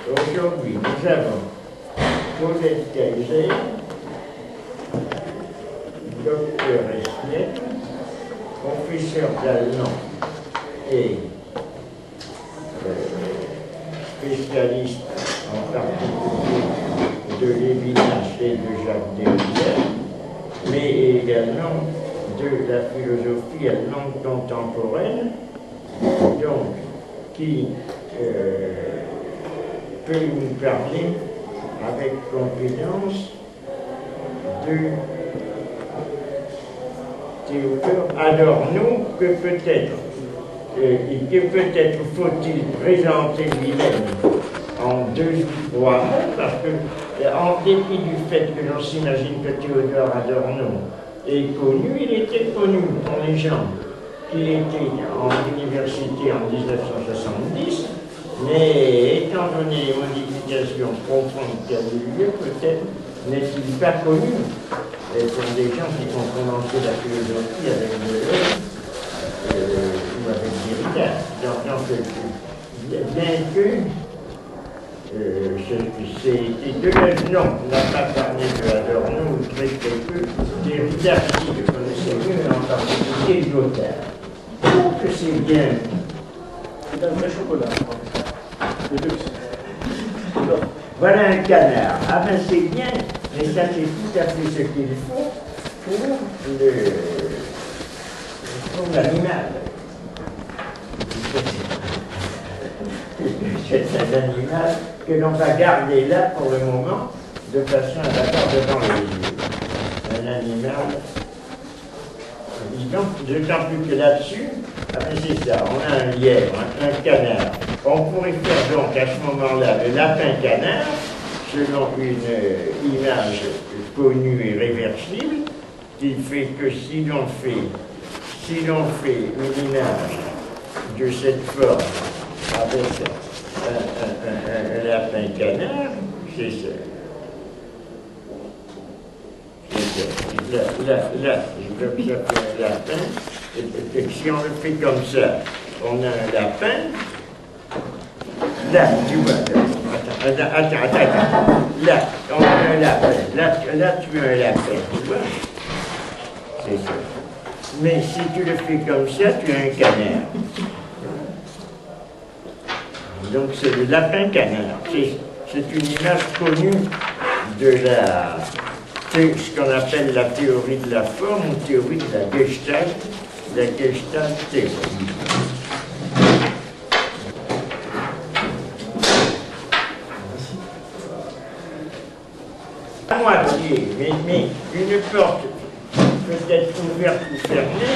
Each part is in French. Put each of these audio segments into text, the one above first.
Aujourd'hui, nous avons Paulette Kaiser, docteur Esniet, professeur d'allemand et spécialiste en particulier de Lévinas et de Jacques Derrida, mais également de la philosophie allemande contemporaine, donc qui peut nous parler avec compétence de Théodore Adorno, que peut-être faut-il présenter lui-même en 2 ou 3 mots, parce que, en dépit du fait que l'on s'imagine que Théodore Adorno est connu, il était connu pour les gens qu'il était en université en 1970, mais étant donné les modifications profondes qui ont eu lieu, peut-être n'est-il pas connu pour des gens qui ont commencé la philosophie avec Deleuze ou avec Derrida. Donc, bien que c'est Deleuze, non, on n'a pas parlé de Adorno ou très peu, Derrida, si je connaissais mieux, en particulier Lyotard. Je trouve que c'est bien. C'est un vrai chocolat. Voilà un canard. Ah ben c'est bien, mais ça c'est tout à fait ce qu'il faut pour l'animal. C'est un animal que l'on va garder là pour le moment, de façon à l'avoir devant les yeux. Un animal vivant, d'autant plus que là-dessus, c'est ça, on a un lièvre, un canard. On pourrait faire donc à ce moment-là le lapin-canard, selon une image connue et réversible, qui fait que si l'on fait une image de cette forme avec un lapin-canard, c'est ça. Là, je veux que ça fait un lapin, et si on le fait comme ça, on a un lapin. Là, tu vois, attends. Là, on a un lapin. Là, tu as un lapin, tu vois. C'est ça. Mais si tu le fais comme ça, tu as un canard. Donc c'est le lapin-canard. C'est une image connue de ce qu'on appelle la théorie de la forme ou théorie de la Gestalt théorie. À moitié, mais une porte peut-être ouverte ou fermée,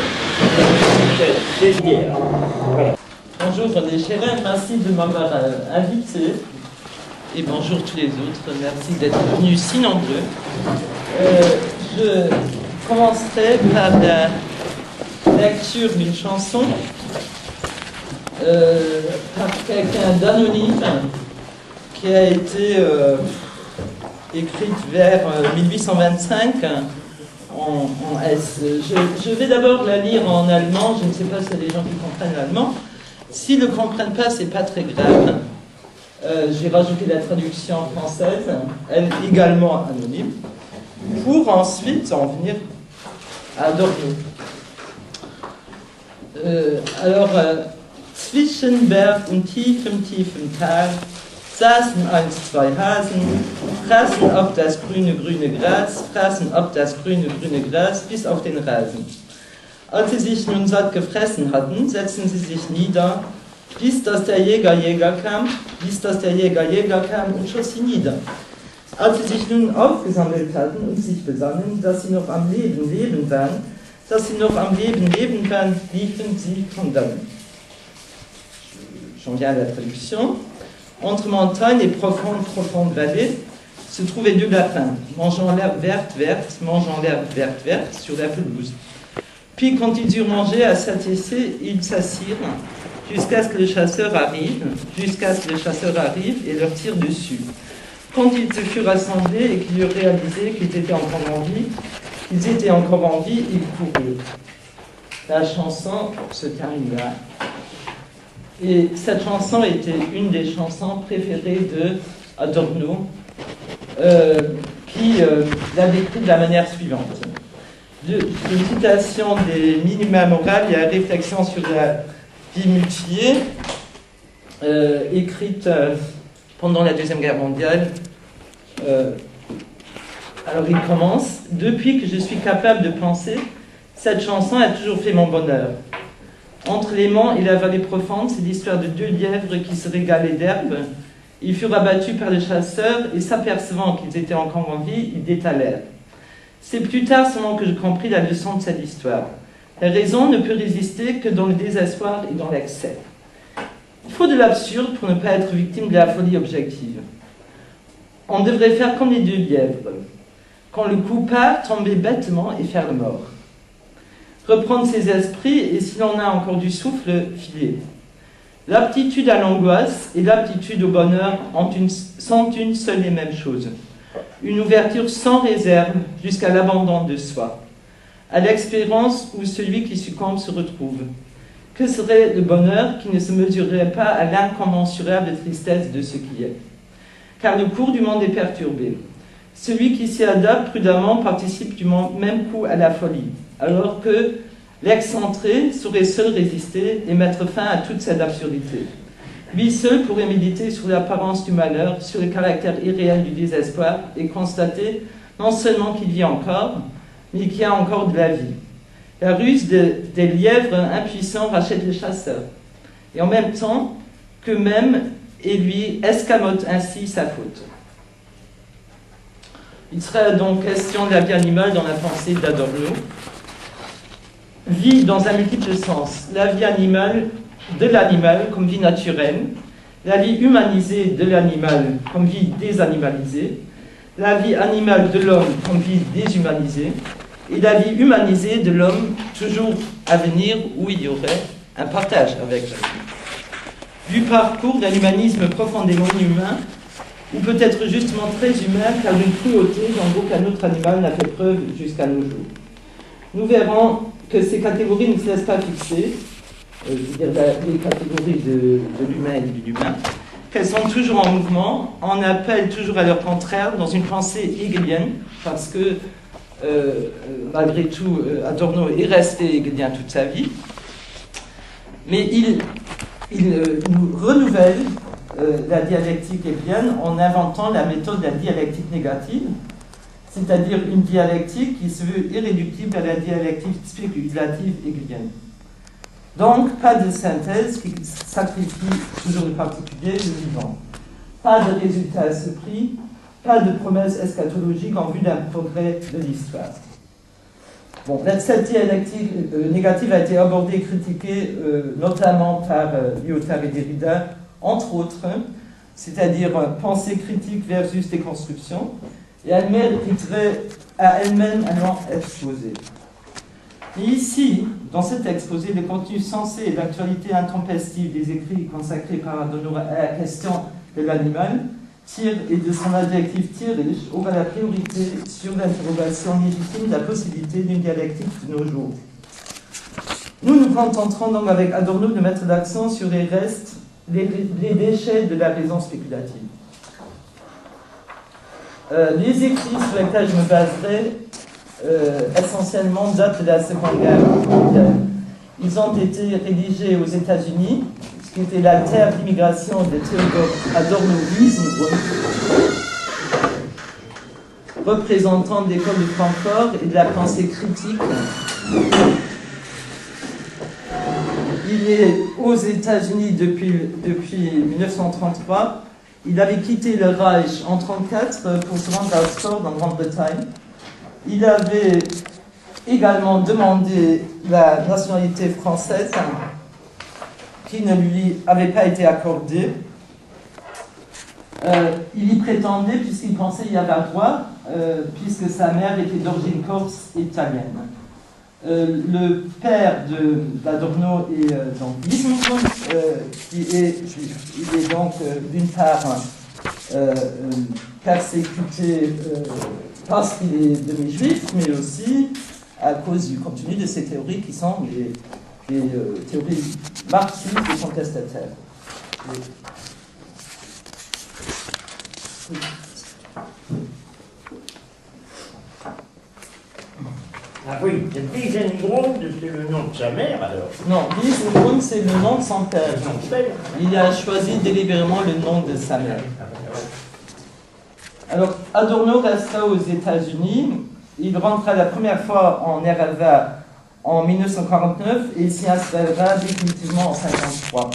c'est bien. Voilà. Bonjour René Chérin, merci de m'avoir invité. Et bonjour tous les autres, merci d'être venus si nombreux. Je commencerai par la lecture d'une chanson par quelqu'un d'anonyme qui a été écrite vers 1825 en S. Je vais d'abord la lire en allemand, je ne sais pas s'il y a des gens qui comprennent l'allemand. S'ils ne le comprennent pas, c'est pas très grave. J'ai rajouté la traduction française, elle également anonyme, pour ensuite en venir à Adorno. Zwischen Berg und tiefem Tal saßen einst 2 Hasen, fraßen auf das grüne Gras, fraßen auf das grüne Gras bis auf den Rasen. Als sie sich nun satt gefressen hatten, setzten sie sich nieder, bis dass der Jäger kam und schoss sie nieder. Als sie sich nun aufgesammelt hatten und sich besannen, dass sie noch am Leben waren, liefen sie von dannen. J'en viens à la traduction. Entre montagne et profonde vallée se trouvaient 2 lapins, mangeant l'herbe verte sur la pelouse. Puis, quand ils eurent mangé à satiété, ils s'assirent jusqu'à ce que le chasseur arrive et leur tire dessus. Quand ils se furent rassemblés et qu'ils eurent réalisé qu'ils étaient encore en vie, ils coururent. La chanson se termine là. Et cette chanson était une des chansons préférées de Adorno, qui l'a décrit de la manière suivante. De citation des minima morales, il y a réflexion sur la vie mutilée, écrite pendant la Deuxième Guerre mondiale. Alors il commence: depuis que je suis capable de penser, cette chanson a toujours fait mon bonheur. Entre les monts et la vallée profonde, c'est l'histoire de deux lièvres qui se régalaient d'herbe. Ils furent abattus par les chasseurs et, s'apercevant qu'ils étaient encore en vie, ils détalèrent. C'est plus tard seulement que je compris la leçon de cette histoire. La raison ne peut résister que dans le désespoir et dans l'excès. Il faut de l'absurde pour ne pas être victime de la folie objective. On devrait faire comme les deux lièvres. Quand le coup part, tomber bêtement et faire le mort. Reprendre ses esprits et, si l'on a encore du souffle, filer. L'aptitude à l'angoisse et l'aptitude au bonheur sont une seule et même chose. Une ouverture sans réserve jusqu'à l'abandon de soi, à l'expérience où celui qui succombe se retrouve. Que serait le bonheur qui ne se mesurerait pas à l'incommensurable tristesse de ce qui est? Car le cours du monde est perturbé. Celui qui s'y adapte prudemment participe du même coup à la folie, alors que l'excentré saurait seul résister et mettre fin à toute cette absurdité. Lui seul pourrait méditer sur l'apparence du malheur, sur le caractère irréel du désespoir et constater non seulement qu'il vit encore, mais qu'il y a encore de la vie. La ruse des lièvres impuissants rachète les chasseurs, et en même temps qu'eux-mêmes et lui escamotent ainsi sa faute. Il sera donc question de la vie animale dans la pensée d'Adorno. Vie dans un multiple sens. La vie animale de l'animal comme vie naturelle, la vie humanisée de l'animal comme vie désanimalisée, la vie animale de l'homme comme vie déshumanisée, et la vie humanisée de l'homme toujours à venir où il y aurait un partage avec la vie. Du parcours d'un humanisme profondément humain, ou peut-être justement très humain, car d'une cruauté dont aucun autre animal n'a fait preuve jusqu'à nos jours. Nous verrons que ces catégories ne se laissent pas fixer, c'est-à-dire les catégories de l'humain et de l'humain, qu'elles sont toujours en mouvement, on appelle toujours à leur contraire dans une pensée hegelienne, parce que malgré tout, Adorno est resté hegelien toute sa vie, mais il nous renouvelle la dialectique hegelienne en inventant la méthode de la dialectique négative, c'est-à-dire une dialectique qui se veut irréductible à la dialectique spéculative hegelienne. Donc, pas de synthèse qui sacrifie toujours le particulier, le vivant. Pas de résultat à ce prix, pas de promesse eschatologique en vue d'un progrès de l'histoire. Bon, cette dialectique négative a été abordée et critiquée notamment par Lyotard et Derrida, entre autres, c'est-à-dire pensée critique versus déconstruction, et elle mériterait à elle-même un long exposé. Et ici, dans cet exposé, le contenu sensé et l'actualité intempestive des écrits consacrés par Adorno à la question de l'animal tire, et de son adjectif tirage, aura la priorité sur l'interrogation légitime de la possibilité d'une dialectique de nos jours. Nous nous contenterons donc avec Adorno de mettre l'accent sur les restes, les déchets de la raison spéculative. Les écrits sur lesquels je me baserai essentiellement datent de la Seconde Guerre mondiale. Ils ont été rédigés aux États-Unis, ce qui était la terre d'immigration de Theodor Adorno Wiesengrund, représentant de l'école de Francfort et de la pensée critique. Il est aux États-Unis depuis 1933. Il avait quitté le Reich en 1934 pour se rendre à Oxford, en Grande-Bretagne. Il avait également demandé la nationalité française, qui ne lui avait pas été accordée. Il y prétendait, puisqu'il pensait y avoir droit, puisque sa mère était d'origine corse italienne. Le père d'Adorno est donc Wiesengrund, qui est juif. Il est donc d'une part persécuté parce qu'il est demi-juif, mais aussi à cause du contenu de ces théories qui sont des théories marxistes et contestataires. Ah oui, Wiesengrund, c'est le nom de sa mère alors. Non, Wiesengrund, c'est le nom de son père. Son père. Il a choisi délibérément le nom de sa mère. Alors, Adorno resta aux États-Unis. Il rentra la première fois en RLVA en 1949 et il s'y installera définitivement en 1953.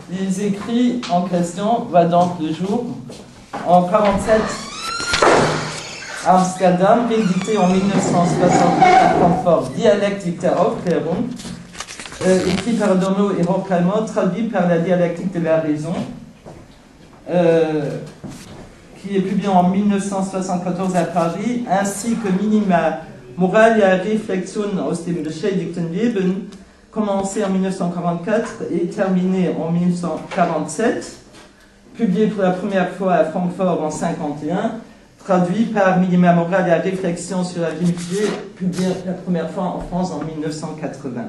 Les écrits en question voient donc le jour en 1947. Amsterdam, réédité en 1968 à Francfort, Dialectik der Aufklärung, écrit par Adorno et Horkheimer, traduit par la dialectique de la raison, qui est publié en 1974 à Paris, ainsi que Minima Moralia Reflexion aus dem beschädigten Leben, commencé en 1944 et terminé en 1947, publié pour la première fois à Francfort en 1951, traduit par Minima Moralia Réflexion sur la l'amitié, publié la première fois en France en 1980.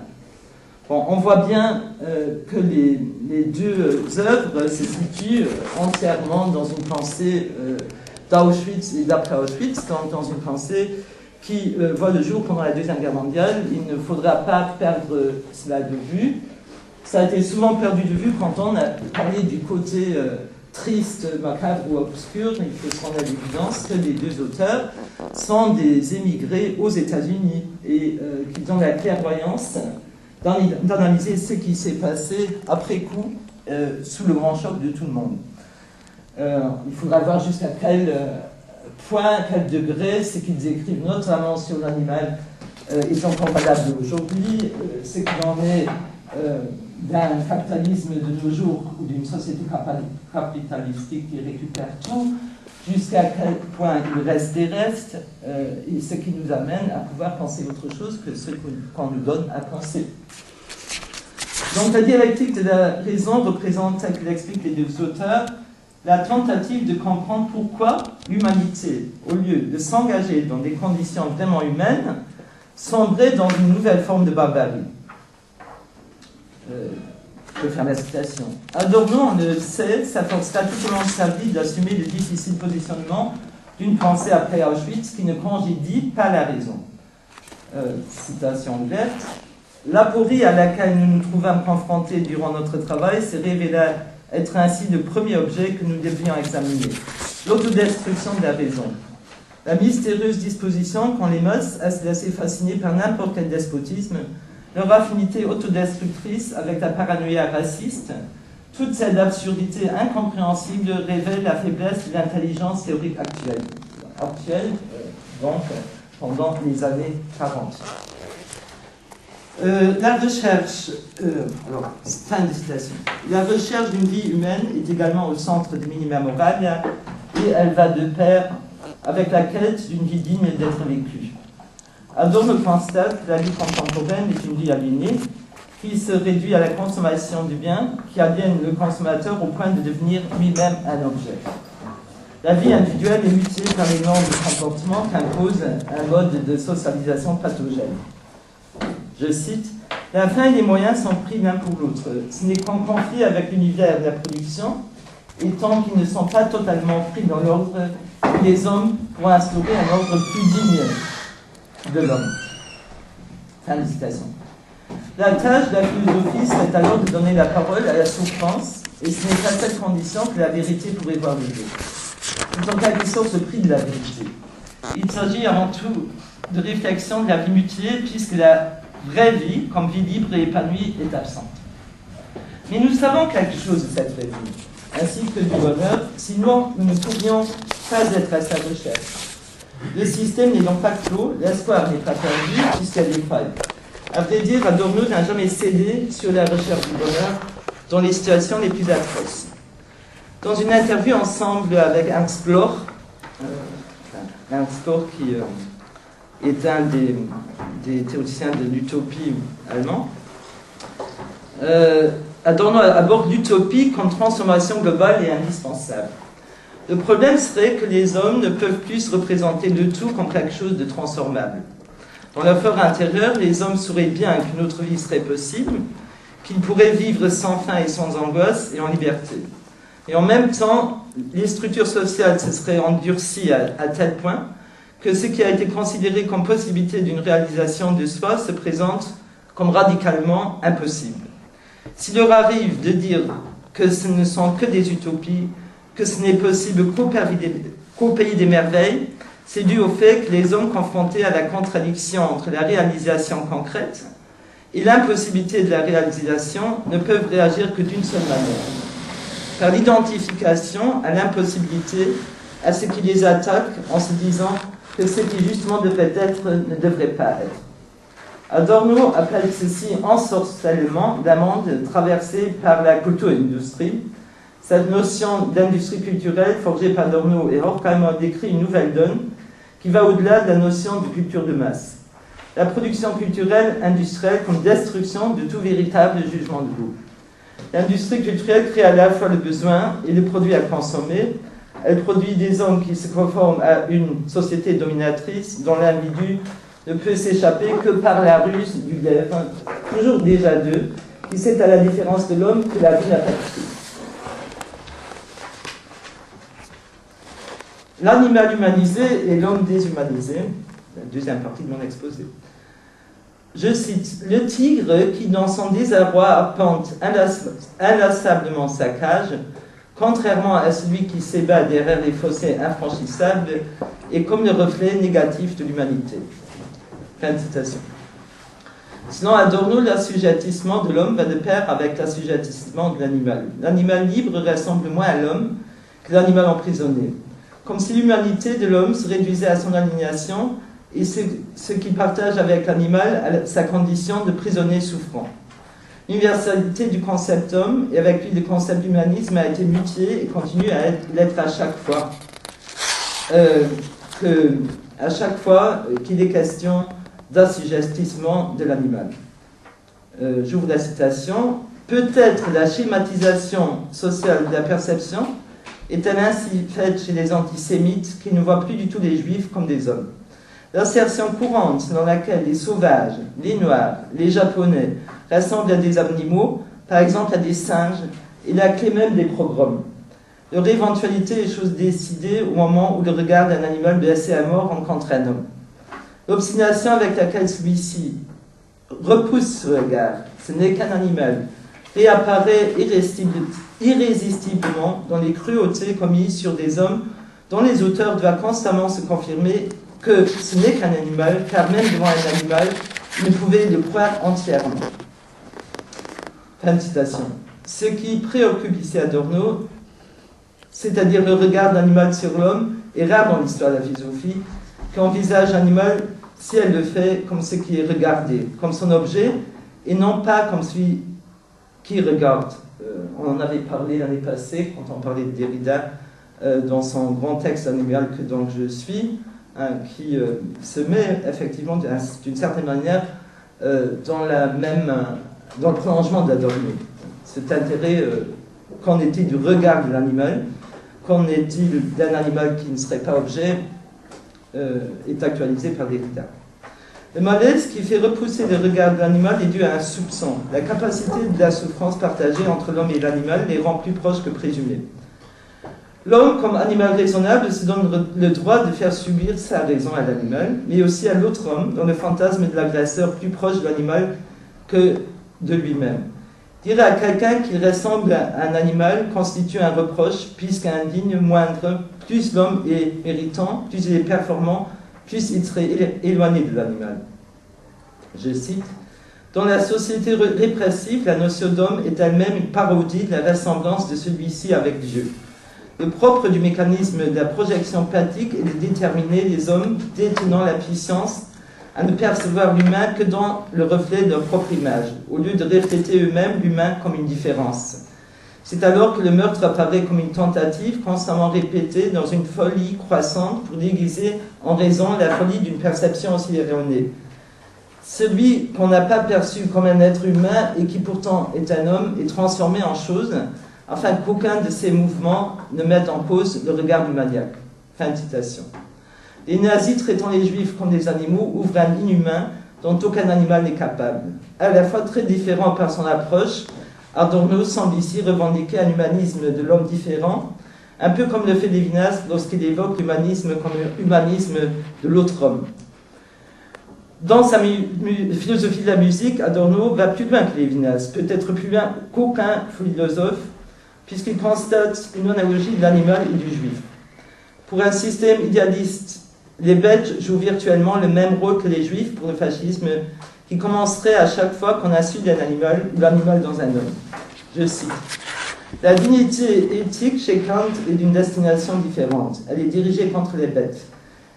Bon, on voit bien que les deux œuvres se situent entièrement dans une pensée d'Auschwitz et d'après Auschwitz, dans une pensée qui voit le jour pendant la Deuxième Guerre mondiale. Il ne faudra pas perdre cela de vue. Ça a été souvent perdu de vue quand on a parlé du côté triste, macabre ou obscur. Il faut se rendre à l'évidence que les deux auteurs sont des émigrés aux États-Unis et qu'ils ont la clairvoyance d'analyser ce qui s'est passé après coup sous le grand choc de tout le monde. Il faudra voir jusqu'à quel point, quel degré, ce qu'ils écrivent notamment sur l'animal est encore valable aujourd'hui, ce qu'il en est d'un capitalisme de nos jours ou d'une société capitalistique qui récupère tout, jusqu'à quel point il reste des restes, et ce qui nous amène à pouvoir penser autre chose que ce qu'on nous donne à penser. Donc la dialectique de la raison représente, tel que l'expliquent les deux auteurs, la tentative de comprendre pourquoi l'humanité, au lieu de s'engager dans des conditions vraiment humaines, sombrait dans une nouvelle forme de barbarie. Je vais faire la citation. Adorno, on le sait, s'efforcera tout au long de sa vie d'assumer le difficile positionnement d'une pensée après Auschwitz qui ne congédie pas la raison. Citation ouverte. L'aporie à laquelle nous nous trouvâmes confrontés durant notre travail s'est révélée être ainsi le premier objet que nous devions examiner. L'autodestruction de la raison. La mystérieuse disposition qu'ont les mœurs à se laisser fasciner par n'importe quel despotisme, leur affinité autodestructrice avec la paranoïa raciste, toute cette absurdité incompréhensible révèle la faiblesse de l'intelligence théorique actuelle, donc pendant les années 40. La recherche, fin de citation. La recherche d'une vie humaine est également au centre de Minima Moralia et elle va de pair avec la quête d'une vie digne d'être vécue. Adorno constate que la vie contemporaine est une vie aliénée qui se réduit à la consommation du bien, qui aliène le consommateur au point de devenir lui-même un objet. La vie individuelle est mutée par les normes de comportement qu'impose un mode de socialisation pathogène. Je cite, « La fin et les moyens sont pris l'un pour l'autre. Ce n'est qu'en conflit avec l'univers de la production, et tant qu'ils ne sont pas totalement pris dans l'ordre, les hommes pourront instaurer un ordre plus digne de l'homme. » Fin de citation. La tâche de la philosophie serait alors de donner la parole à la souffrance, et ce n'est qu'à cette condition que la vérité pourrait voir le jour. C'est en quelque sorte le prix de la vérité. Il s'agit avant tout de réflexion de la vie mutilée, puisque la vraie vie, comme vie libre et épanouie, est absente. Mais nous savons quelque chose de cette vraie vie, ainsi que du bonheur, sinon nous ne pourrions pas être à sa recherche. Le système n'est donc pas clos, l'espoir n'est pas perdu, puisqu'il y a des failles. À vrai dire, Adorno n'a jamais cédé sur la recherche du bonheur dans les situations les plus atroces. Dans une interview ensemble avec Ernst Bloch, qui est un des théoriciens de l'utopie allemand, Adorno aborde l'utopie comme transformation globale et indispensable. Le problème serait que les hommes ne peuvent plus représenter le tout comme quelque chose de transformable. Dans leur fort intérieur, les hommes sauraient bien qu'une autre vie serait possible, qu'ils pourraient vivre sans faim et sans angoisse et en liberté. Et en même temps, les structures sociales se seraient endurcies à tel point que ce qui a été considéré comme possibilité d'une réalisation de soi se présente comme radicalement impossible. S'il leur arrive de dire que ce ne sont que des utopies, que ce n'est possible qu'au pays des merveilles, c'est dû au fait que les hommes confrontés à la contradiction entre la réalisation concrète et l'impossibilité de la réalisation ne peuvent réagir que d'une seule manière, par l'identification à l'impossibilité, à ce qui les attaque en se disant que ce qui justement devrait être ne devrait pas être. Adorno appelle ceci ensorcellement d'un monde traversé par la culturindustrie. Cette notion d'industrie culturelle forgée par Adorno et Horkheimer décrit une nouvelle donne qui va au-delà de la notion de culture de masse. La production culturelle industrielle comme destruction de tout véritable jugement de goût. L'industrie culturelle crée à la fois le besoin et le produit à consommer. Elle produit des hommes qui se conforment à une société dominatrice dont l'individu ne peut s'échapper que par la ruse du glaive, toujours déjà deux, qui sait à la différence de l'homme que la vie n'a pas de prix. L'animal humanisé et l'homme déshumanisé, la deuxième partie de mon exposé. Je cite, « Le tigre qui, dans son désarroi, arpente inlassablement sa cage, contrairement à celui qui s'ébat derrière les fossés infranchissables, est comme le reflet négatif de l'humanité. » Fin de citation. Selon Adorno, l'assujettissement de l'homme va de pair avec l'assujettissement de l'animal. L'animal libre ressemble moins à l'homme que l'animal emprisonné. Comme si l'humanité de l'homme se réduisait à son aliénation et ce qu'il partage avec l'animal à sa condition de prisonnier souffrant. L'universalité du concept homme et avec lui le concept d'humanisme a été mutilé et continue à l'être à chaque fois qu'il est question d'assujettissement de l'animal. J'ouvre la citation. Peut-être la schématisation sociale de la perception est-elle ainsi faite chez les antisémites qui ne voient plus du tout les juifs comme des hommes. L'assertion courante selon laquelle les sauvages, les noirs, les japonais ressemblent à des animaux, par exemple à des singes, est la clé même des pogroms. Leur éventualité est chose décidée au moment où le regard d'un animal blessé à mort rencontre un homme. L'obstination avec laquelle celui-ci repousse ce regard, ce n'est qu'un animal, réapparaît irrésistiblement dans les cruautés commises sur des hommes dont les auteurs doivent constamment se confirmer que ce n'est qu'un animal, car même devant un animal, ils ne pouvaient le croire entièrement. Fin de citation. Ce qui préoccupe ici Adorno, c'est-à-dire le regard de l'animal sur l'homme, est rare dans l'histoire de la philosophie, qui envisage l'animal, si elle le fait, comme ce qui est regardé, comme son objet, et non pas comme celui qui regarde. On en avait parlé l'année passée, quand on parlait de Derrida, dans son grand texte animal que donc je suis, qui se met effectivement d'une certaine manière dans le prolongement d'Adorno. Cet intérêt, qu'en est-il du regard de l'animal, qu'en est-il d'un animal qui ne serait pas objet, est actualisé par Derrida. Le malaise qui fait repousser le regard de l'animal est dû à un soupçon. La capacité de la souffrance partagée entre l'homme et l'animal les rend plus proches que présumés. L'homme, comme animal raisonnable, se donne le droit de faire subir sa raison à l'animal, mais aussi à l'autre homme, dont le fantasme de l'agresseur plus proche de l'animal que de lui-même. Dire à quelqu'un qu'il ressemble à un animal constitue un reproche, puisqu'un digne moindre, plus l'homme est méritant, plus il est performant, plus il serait éloigné de l'animal. Je cite, « Dans la société répressive, la notion d'homme est elle-même une parodie de la ressemblance de celui-ci avec Dieu. Le propre du mécanisme de la projection pratique est de déterminer les hommes détenant la puissance à ne percevoir l'humain que dans le reflet de leur propre image, au lieu de refléter eux-mêmes l'humain comme une différence. C'est alors que le meurtre apparaît comme une tentative constamment répétée dans une folie croissante pour déguiser en raison la folie d'une perception aussi erronée. Celui qu'on n'a pas perçu comme un être humain et qui pourtant est un homme est transformé en chose, afin qu'aucun de ces mouvements ne mette en cause le regard du maniaque. » Fin de citation. Les nazis traitant les juifs comme des animaux ouvrent un inhumain dont aucun animal n'est capable. À la fois très différent par son approche, Adorno semble ici revendiquer un humanisme de l'homme différent, un peu comme le fait Lévinas lorsqu'il évoque l'humanisme comme l'humanisme de l'autre homme. Dans sa philosophie de la musique, Adorno va plus loin que Lévinas, peut-être plus loin qu'aucun philosophe, puisqu'il constate une analogie de l'animal et du juif. Pour un système idéaliste, les bêtes jouent virtuellement le même rôle que les juifs pour le fascisme, qui commencerait à chaque fois qu'on insulte un animal ou l'animal dans un homme. Je cite. La dignité éthique chez Kant est d'une destination différente. Elle est dirigée contre les bêtes.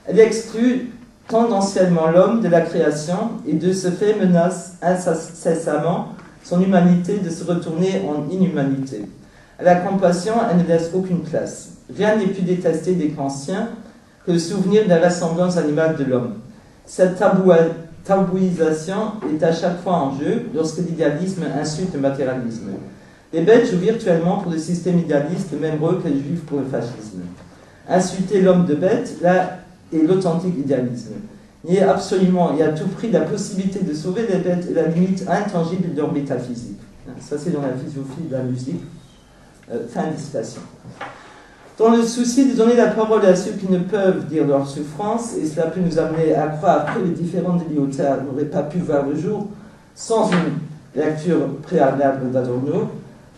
Elle exclut tendanciellement l'homme de la création et de ce fait menace incessamment son humanité de se retourner en inhumanité. À la compassion, elle ne laisse aucune place. Rien n'est plus détesté des Kantiens que le souvenir de la ressemblance animale de l'homme. Cette tabouisation est à chaque fois en jeu lorsque l'idéalisme insulte le matérialisme. Les bêtes jouent virtuellement pour le système idéaliste le même rôle que les juifs pour le fascisme. Insulter l'homme de bête, là, est l'authentique idéalisme. Nier absolument et à tout prix la possibilité de sauver les bêtes est la limite intangible de leur métaphysique. Ça, c'est dans la philosophie de la musique. Fin de citation. Dans le souci de donner la parole à ceux qui ne peuvent dire leur souffrance, et cela peut nous amener à croire que les différents de Lyotard n'auraient pas pu voir le jour sans une lecture préalable d'Adorno,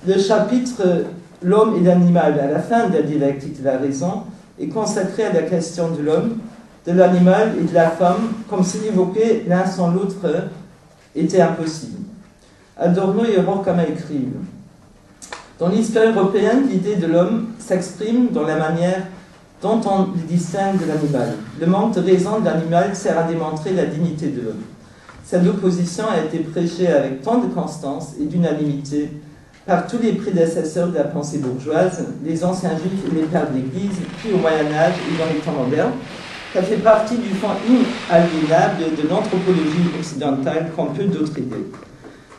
le chapitre « L'homme et l'animal » à la fin de la dialectique de la raison est consacré à la question de l'homme, de l'animal et de la femme, comme si évoquer l'un sans l'autre était impossible. Adorno et Horkheimer écrivent: dans l'histoire européenne, l'idée de l'homme s'exprime dans la manière dont on le distingue de l'animal. Le manque de raison de l'animal sert à démontrer la dignité de l'homme. Cette opposition a été prêchée avec tant de constance et d'unanimité par tous les prédécesseurs de la pensée bourgeoise, les anciens juifs et les pères de l'Église, puis au Moyen-Âge et dans les temps modernes, qu'elle fait partie du fond inaliénable de l'anthropologie occidentale comme peu d'autres idées.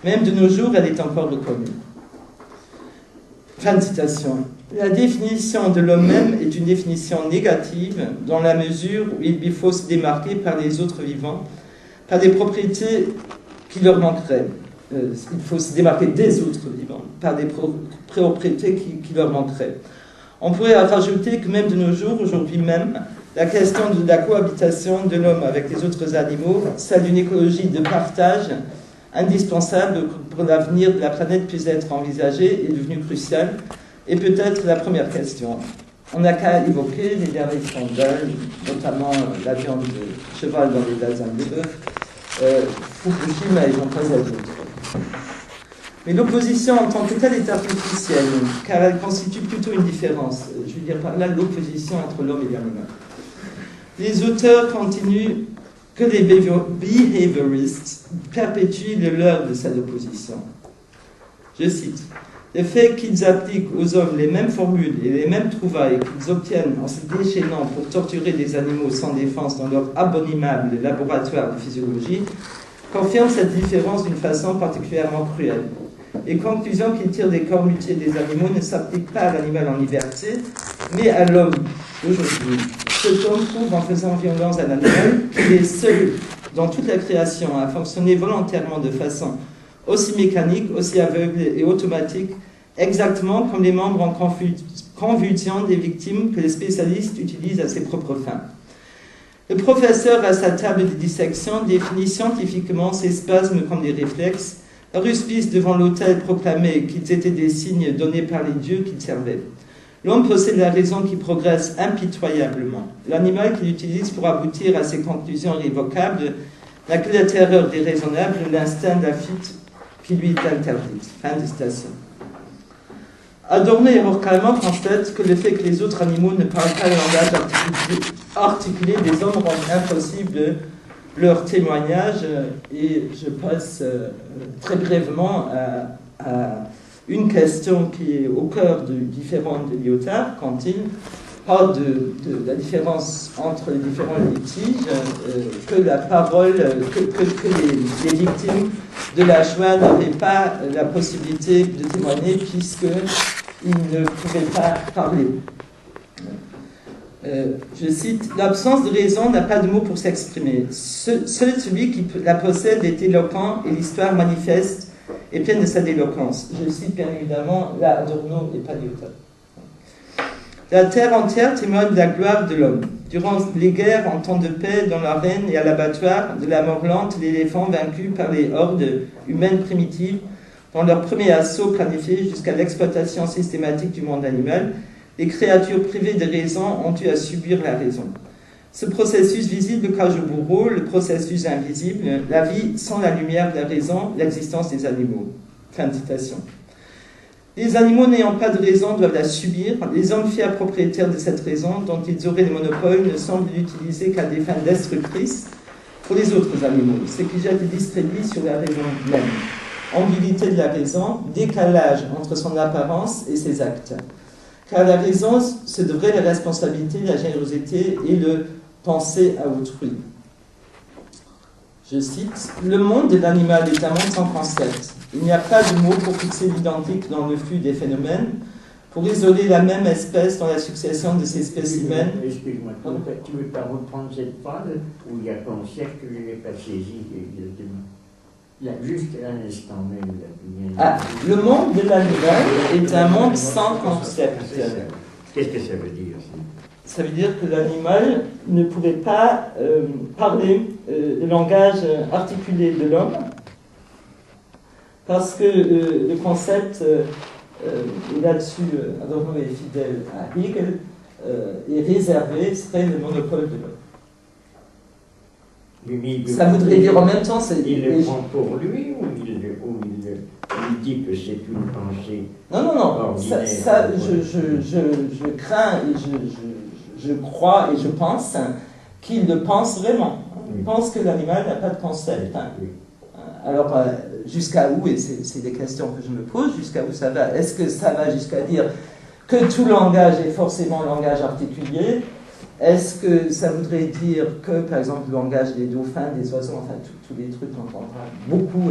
Même de nos jours, elle est encore reconnue. Fin de citation. La définition de l'homme même est une définition négative dans la mesure où il lui faut se démarquer par les autres vivants, par des propriétés qui leur manqueraient. Il faut se démarquer des autres vivants, par des propriétés qui leur manqueraient. On pourrait rajouter que même de nos jours, aujourd'hui même, la question de la cohabitation de l'homme avec les autres animaux, celle d'une écologie de partage, indispensable pour l'avenir de la planète puisse être envisagée, est devenue cruciale, et peut-être la première question. On n'a qu'à évoquer les derniers scandales, notamment la viande de cheval dans les lasagnes de bœuf, Fukushima et j'en passe à d'autres. Mais l'opposition en tant que telle est artificielle, car elle constitue plutôt une différence. Je veux dire par là l'opposition entre l'homme et l'animal. Les auteurs continuent que les behavioristes perpétuent le leurre de cette opposition. Je cite: le fait qu'ils appliquent aux hommes les mêmes formules et les mêmes trouvailles qu'ils obtiennent en se déchaînant pour torturer des animaux sans défense dans leur abominable laboratoire de physiologie confirme cette différence d'une façon particulièrement cruelle. Les conclusions qu'ils tirent des corps mutilés des animaux ne s'appliquent pas à l'animal en liberté, mais à l'homme d'aujourd'hui. Cet homme trouve en faisant violence à l'animal qu'il est seul dans toute la création à fonctionner volontairement de façon aussi mécanique, aussi aveugle et automatique, exactement comme les membres en convulsion des victimes que les spécialistes utilisent à ses propres fins. Le professeur, à sa table de dissection, définit scientifiquement ces spasmes comme des réflexes. Ruspice devant l'autel proclamait qu'ils étaient des signes donnés par les dieux qu'il servait. L'homme possède la raison qui progresse impitoyablement. L'animal qu'il utilise pour aboutir à ses conclusions irrévocables n'a que la terreur déraisonnable, l'instinct de la fuite qui lui est interdite. Fin de citation. Adorno et Horkheimer constatent que le fait que les autres animaux ne parlent pas le langage articulé des hommes rend impossible leur témoignage, et je passe très brièvement à une question qui est au cœur du différend de Lyotard quand il parle de la différence entre les différents litiges, que la parole, que les victimes de la Shoah n'avaient pas la possibilité de témoigner puisqu'ils ne pouvaient pas parler. Je cite, « L'absence de raison n'a pas de mots pour s'exprimer. Seul celui qui la possède est éloquent et l'histoire manifeste est pleine de cette éloquence. » Je cite bien évidemment là Adorno et pas Newton. La terre entière témoigne de la gloire de l'homme. Durant les guerres en temps de paix, dans l'arène et à l'abattoir, de la mort lente, l'éléphant vaincu par les hordes humaines primitives, dans leur premier assaut planifié jusqu'à l'exploitation systématique du monde animal, les créatures privées de raison ont eu à subir la raison. Ce processus visible cache au bourreau le processus invisible, la vie sans la lumière de la raison, l'existence des animaux. Fin de citation. Les animaux n'ayant pas de raison doivent la subir. Les hommes fiers propriétaires de cette raison, dont ils auraient le monopole, ne semblent l'utiliser qu'à des fins destructrices pour les autres animaux, ce qui jette le discrédit sur la raison même. Ambiguïté de la raison, décalage entre son apparence et ses actes. Car la raison, ce devrait la responsabilité, la générosité et le penser à autrui. Je cite, « Le monde de l'animal est un monde sans concept. Il n'y a pas de mot pour fixer l'identique dans le flux des phénomènes, pour isoler la même espèce dans la succession de ces spécimens. » Excuse-moi, tu veux pas reprendre cette phrase où il y a concept que je n'ai pas saisi exactement. Là, juste à l'instant même. Ah, le monde de l'animal est un monde sans concept. Qu'est-ce que ça veut dire? Ça veut dire que l'animal ne pouvait pas parler le langage articulé de l'homme, parce que le concept, et là-dessus Adorno est fidèle à Hegel, est réservé, serait le monopole de l'homme. Ça voudrait dire en même temps... Il le prend pour lui ou il dit que c'est une pensée? Non. Ça, je crains et je crois et je pense qu'il le pense vraiment. Il pense que l'animal n'a pas de concept. Alors, jusqu'à où, et c'est des questions que je me pose, jusqu'à où ça va? Est-ce que ça va jusqu'à dire que tout langage est forcément langage articulé? Est-ce que ça voudrait dire que, par exemple, le langage des dauphins, des oiseaux, enfin, tous les trucs qu'on entendra beaucoup,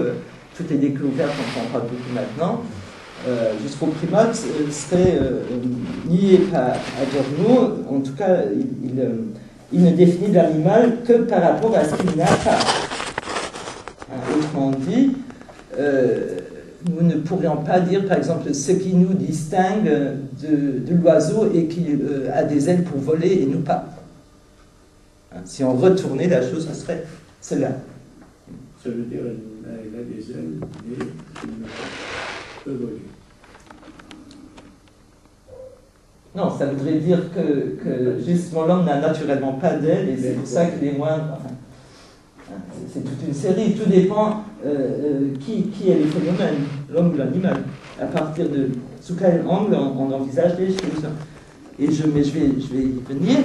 toutes les découvertes qu'on entendra beaucoup maintenant, jusqu'aux primates, seraient liés à Adorno. En tout cas, il ne définit l'animal que par rapport à ce qu'il n'a pas. Autrement dit, nous ne pourrions pas dire, par exemple, ce qui nous distingue de l'oiseau et qui a des ailes pour voler et nous pas. Si on retournait la chose, ce serait cela. Ça veut dire qu'il a des ailes, mais il ne peut voler. Non, ça voudrait dire que justement l'homme n'a naturellement pas d'ailes et c'est pour ça qu'il est moins... Enfin, c'est toute une série, tout dépend qui est le phénomène, l'homme ou l'animal, à partir de sous quel angle on envisage les choses. Mais je vais y venir,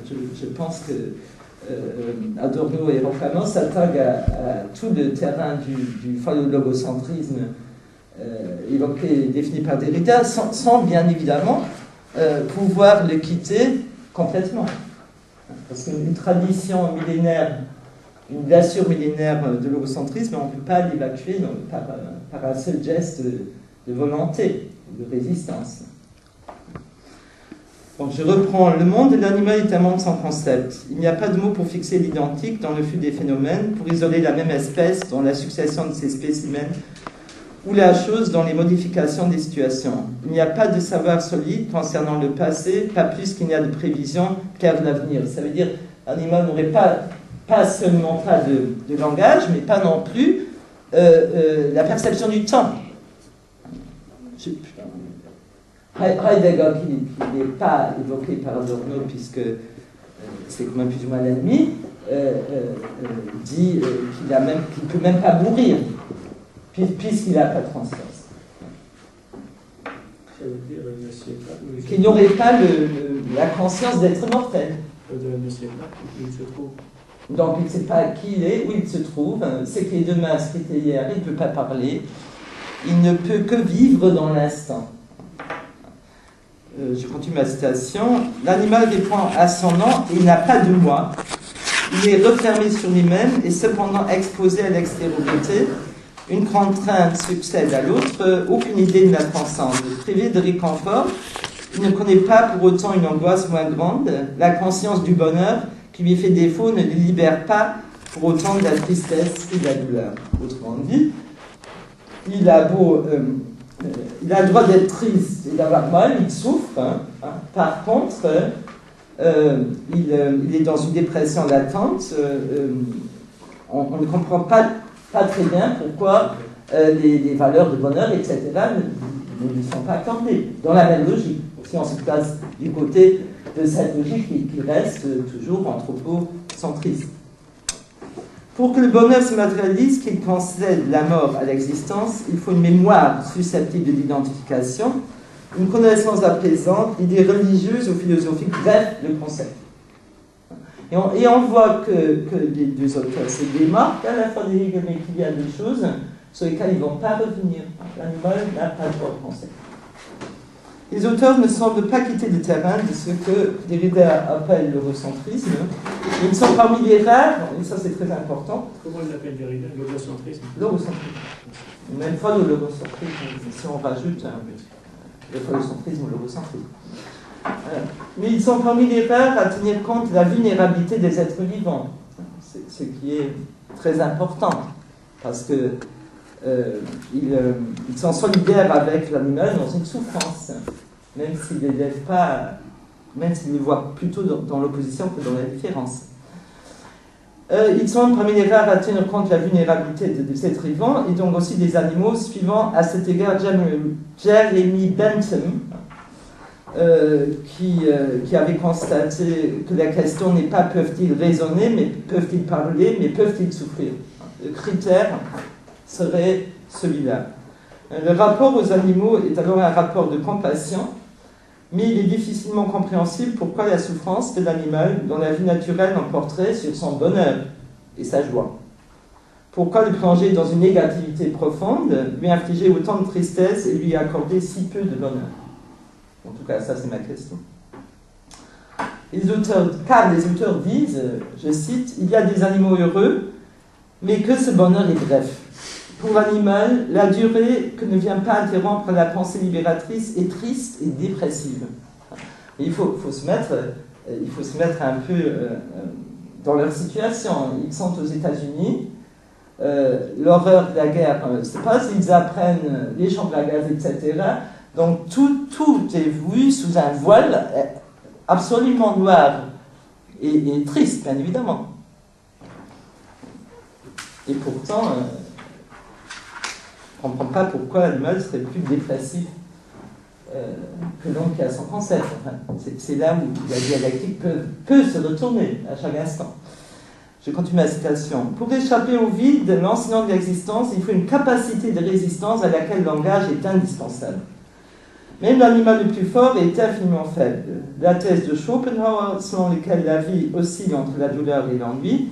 je pense que Adorno et Rocamo s'attaquent à tout le terrain du phallologocentrisme évoqué, défini par Derrida, sans bien évidemment pouvoir le quitter complètement. Parce qu'une tradition millénaire, une glaçure millénaire de l'ogocentrisme, on ne peut pas l'évacuer par un seul geste de volonté, de résistance. Donc je reprends. Le monde de l'animal est un monde sans concept. Il n'y a pas de mot pour fixer l'identique dans le flux des phénomènes, pour isoler la même espèce dans la succession de ces spécimens, ou la chose dans les modifications des situations. Il n'y a pas de savoir solide concernant le passé, pas plus qu'il n'y a de prévision claire de l'avenir. Ça veut dire l'animal n'aurait pas seulement pas de langage, mais pas non plus la perception du temps. Heidegger, qui n'est pas évoqué par Adorno, puisque c'est quand même plus ou moins l'ennemi, dit qu'il ne peut même pas mourir, puisqu'il n'a pas de conscience. Ça veut dire qu'il n'aurait pas la conscience d'être mortel. Ne sait pas où il se trouve. Donc il ne sait pas qui il est, où il se trouve, c'est que les deux mains inscrites hier, il ne peut pas parler, il ne peut que vivre dans l'instant. Je continue ma citation. L'animal répond à son nom, il n'a pas de moi. Il est refermé sur lui-même et cependant exposé à l'extériorité. Une contrainte succède à l'autre, aucune idée ne la transcende. Privé de réconfort, Il ne connaît pas pour autant une angoisse moins grande. La conscience du bonheur qui lui fait défaut ne le libère pas pour autant de la tristesse et de la douleur. Autrement dit, il a le droit d'être triste et d'avoir mal, il souffre. Par contre, il est dans une dépression latente. On ne comprend pas très bien pourquoi les valeurs de bonheur, etc., ne lui sont pas accordées. Dans la même logique, si on se place du côté de cette logique qui reste toujours anthropocentriste. Pour que le bonheur se matérialise, qu'il concède la mort à l'existence, il faut une mémoire susceptible de l'identification, une connaissance apaisante, l'idée religieuse ou philosophique, bref, le concept. Et on voit que les deux auteurs se démarquent à la fois des Hegel, mais qu'il y a des choses sur lesquelles ils ne vont pas revenir. L'animal n'a pas le droit au concept. Les auteurs ne semblent pas quitter le terrain de ce que Derrida appelle l'eurocentrisme. Ils sont parmi les rares, et ça c'est très important. Comment ils l'appellent Derrida? L'eurocentrisme. L'eurocentrisme. Même pas de l'eurocentrisme, si on rajoute le phallocentrisme ou l'eurocentrisme. Mais ils sont parmi les rares à tenir compte de la vulnérabilité des êtres vivants. C'est ce qui est très important, parce que ils sont solidaires avec l'animal dans une souffrance, même s'ils ne l'élèvent pas, même s'ils les voient plutôt dans l'opposition que dans la différence. Ils sont parmi les rares à tenir compte de la vulnérabilité des êtres vivants et donc aussi des animaux, suivant à cet égard Jeremy Bentham, qui avait constaté que la question n'est pas peuvent-ils raisonner, mais peuvent-ils parler, mais peuvent-ils souffrir. Le critère serait celui-là. Le rapport aux animaux est alors un rapport de compassion, mais il est difficilement compréhensible pourquoi la souffrance de l'animal, dont la vie naturelle emporterait sur son bonheur et sa joie. Pourquoi le plonger dans une négativité profonde, lui infliger autant de tristesse et lui accorder si peu de bonheur? En tout cas, ça c'est ma question. Car les auteurs disent, je cite, « Il y a des animaux heureux, mais que ce bonheur est bref. Pour l'animal, la durée que ne vient pas interrompre la pensée libératrice est triste et dépressive. » Il faut se mettre un peu dans leur situation. Ils sont aux États-Unis, l'horreur de la guerre, je ne sais pas s'ils apprennent les chambres à gaz, etc. Donc tout est vu sous un voile absolument noir et triste, bien évidemment. Et pourtant, on ne comprend pas pourquoi l'animal serait plus dépressif que l'homme qui a son concept. Enfin, c'est là où la dialectique peut se retourner à chaque instant. Je continue ma citation. Pour échapper au vide, l'enseignant de l'existence, il faut une capacité de résistance à laquelle le langage est indispensable. Même l'animal le plus fort est infiniment faible. La thèse de Schopenhauer, selon laquelle la vie oscille entre la douleur et l'ennui,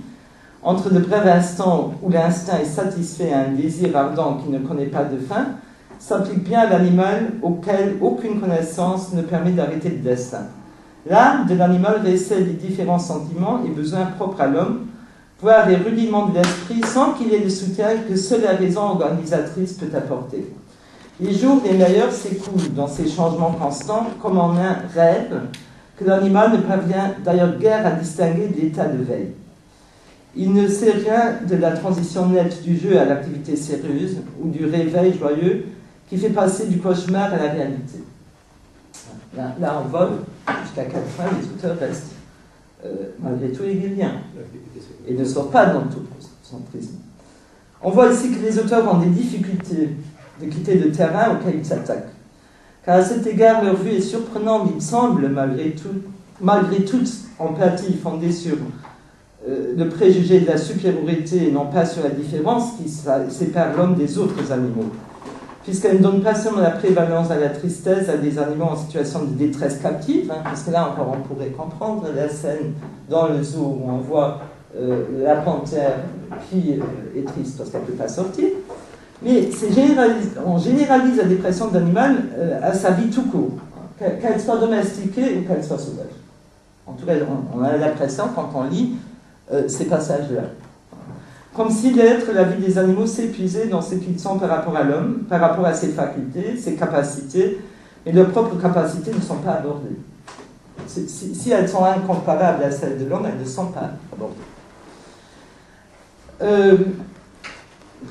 entre le bref instant où l'instinct est satisfait à un désir ardent qui ne connaît pas de fin, s'applique bien à l'animal auquel aucune connaissance ne permet d'arrêter le destin. L'âme de l'animal récèle les différents sentiments et besoins propres à l'homme, voire les rudiments de l'esprit, sans qu'il ait le soutien que seule la raison organisatrice peut apporter. Les jours des meilleurs s'écoulent dans ces changements constants, comme en un rêve, que l'animal ne parvient d'ailleurs guère à distinguer de l'état de veille. Il ne sait rien de la transition nette du jeu à l'activité sérieuse, ou du réveil joyeux, qui fait passer du cauchemar à la réalité. Là on vole, jusqu'à quelle fin les auteurs restent malgré tout hegeliens, et ne sortent pas dans tout son prisme. On voit ici que les auteurs ont des difficultés de quitter le terrain auquel ils s'attaquent. Car à cet égard, leur vue est surprenante, il semble, malgré toute empathie fondée sur le préjugé de la supériorité et non pas sur la différence qui sépare l'homme des autres animaux. Puisqu'elle ne donne pas seulement la prévalence à la tristesse à des animaux en situation de détresse captive, parce que là encore on pourrait comprendre la scène dans le zoo où on voit la panthère qui est triste parce qu'elle ne peut pas sortir. Mais on généralise la dépression de l'animal à sa vie tout court, qu'elle soit domestiquée ou qu'elle soit sauvage. En tout cas, on a l'impression quand on lit ces passages-là. Comme si l'être, la vie des animaux s'épuisait dans ce qu'ils sont par rapport à l'homme, par rapport à ses facultés, ses capacités, mais leurs propres capacités ne sont pas abordées. Si elles sont incomparables à celles de l'homme, elles ne sont pas abordées.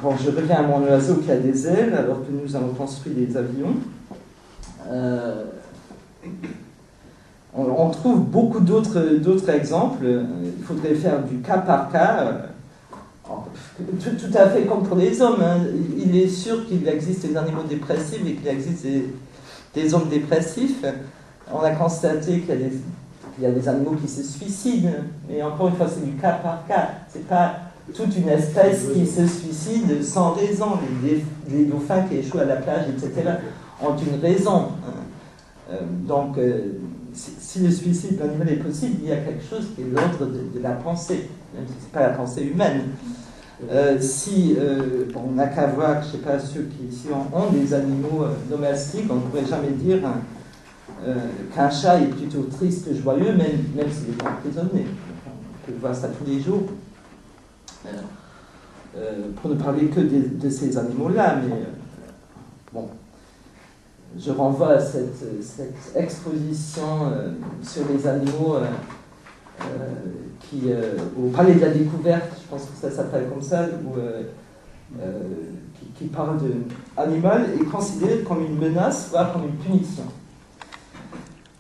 Bon, je reviens à mon oiseau qui a des ailes, alors que nous avons construit des avions. On trouve beaucoup d'autres exemples. Il faudrait faire du cas par cas. Tout à fait comme pour les hommes. Hein. Il est sûr qu'il existe des animaux dépressifs et qu'il existe des hommes dépressifs. On a constaté qu'il y a des animaux qui se suicident. Mais encore une fois, c'est du cas par cas. C'est pas toute une espèce qui se suicide sans raison. Les dauphins qui échouent à la plage, etc., ont une raison. Donc, si le suicide animal est possible, il y a quelque chose qui est l'ordre de la pensée, même si ce n'est pas la pensée humaine. Bon, on n'a qu'à voir, je ne sais pas, ceux qui ici ont des animaux domestiques, on ne pourrait jamais dire qu'un chat est plutôt triste que joyeux, même s'il est emprisonné. On peut voir ça tous les jours. Pour ne parler que de ces animaux-là, mais bon. Je renvoie à cette exposition sur les animaux au Palais de la Découverte, je pense que ça s'appelle comme ça, qui parle d'animal et considéré comme une menace, voire comme une punition.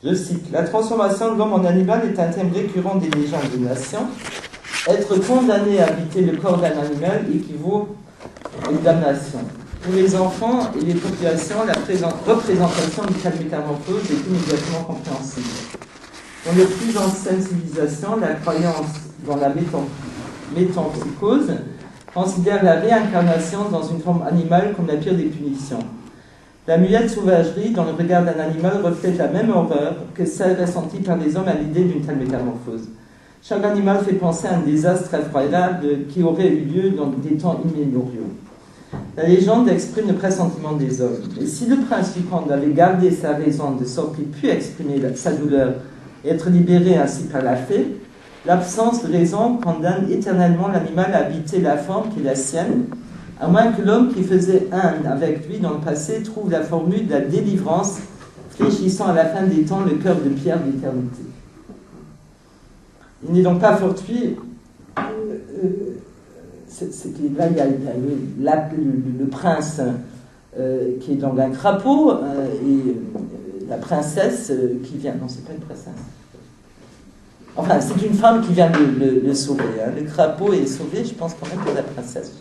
Je cite: la transformation de l'homme en animal est un thème récurrent des légendes des nations. Être condamné à habiter le corps d'un animal équivaut à une damnation. Pour les enfants et les populations, la représentation du cas de métamorphose est immédiatement compréhensible. Dans les plus anciennes civilisations, la croyance dans la métempsychose considère la réincarnation dans une forme animale comme la pire des punitions. La muette sauvagerie dans le regard d'un animal reflète la même horreur que celle ressentie par les hommes à l'idée d'une telle métamorphose. Chaque animal fait penser à un désastre effroyable qui aurait eu lieu dans des temps immémoriaux. La légende exprime le pressentiment des hommes. Et si le prince Vicomte avait gardé sa raison de sorte qu'il pût exprimer sa douleur et être libéré ainsi par la fée, l'absence de raison condamne éternellement l'animal à habiter la forme qui est la sienne, à moins que l'homme qui faisait un avec lui dans le passé trouve la formule de la délivrance, fléchissant à la fin des temps le cœur de pierre de l'éternité. Il n'est donc pas fortuit. Là, il y a le prince qui est dans un crapaud et la princesse qui vient. Non, c'est pas une princesse. Enfin, c'est une femme qui vient le sauver. Hein. Le crapaud est sauvé, je pense, quand même, par la princesse.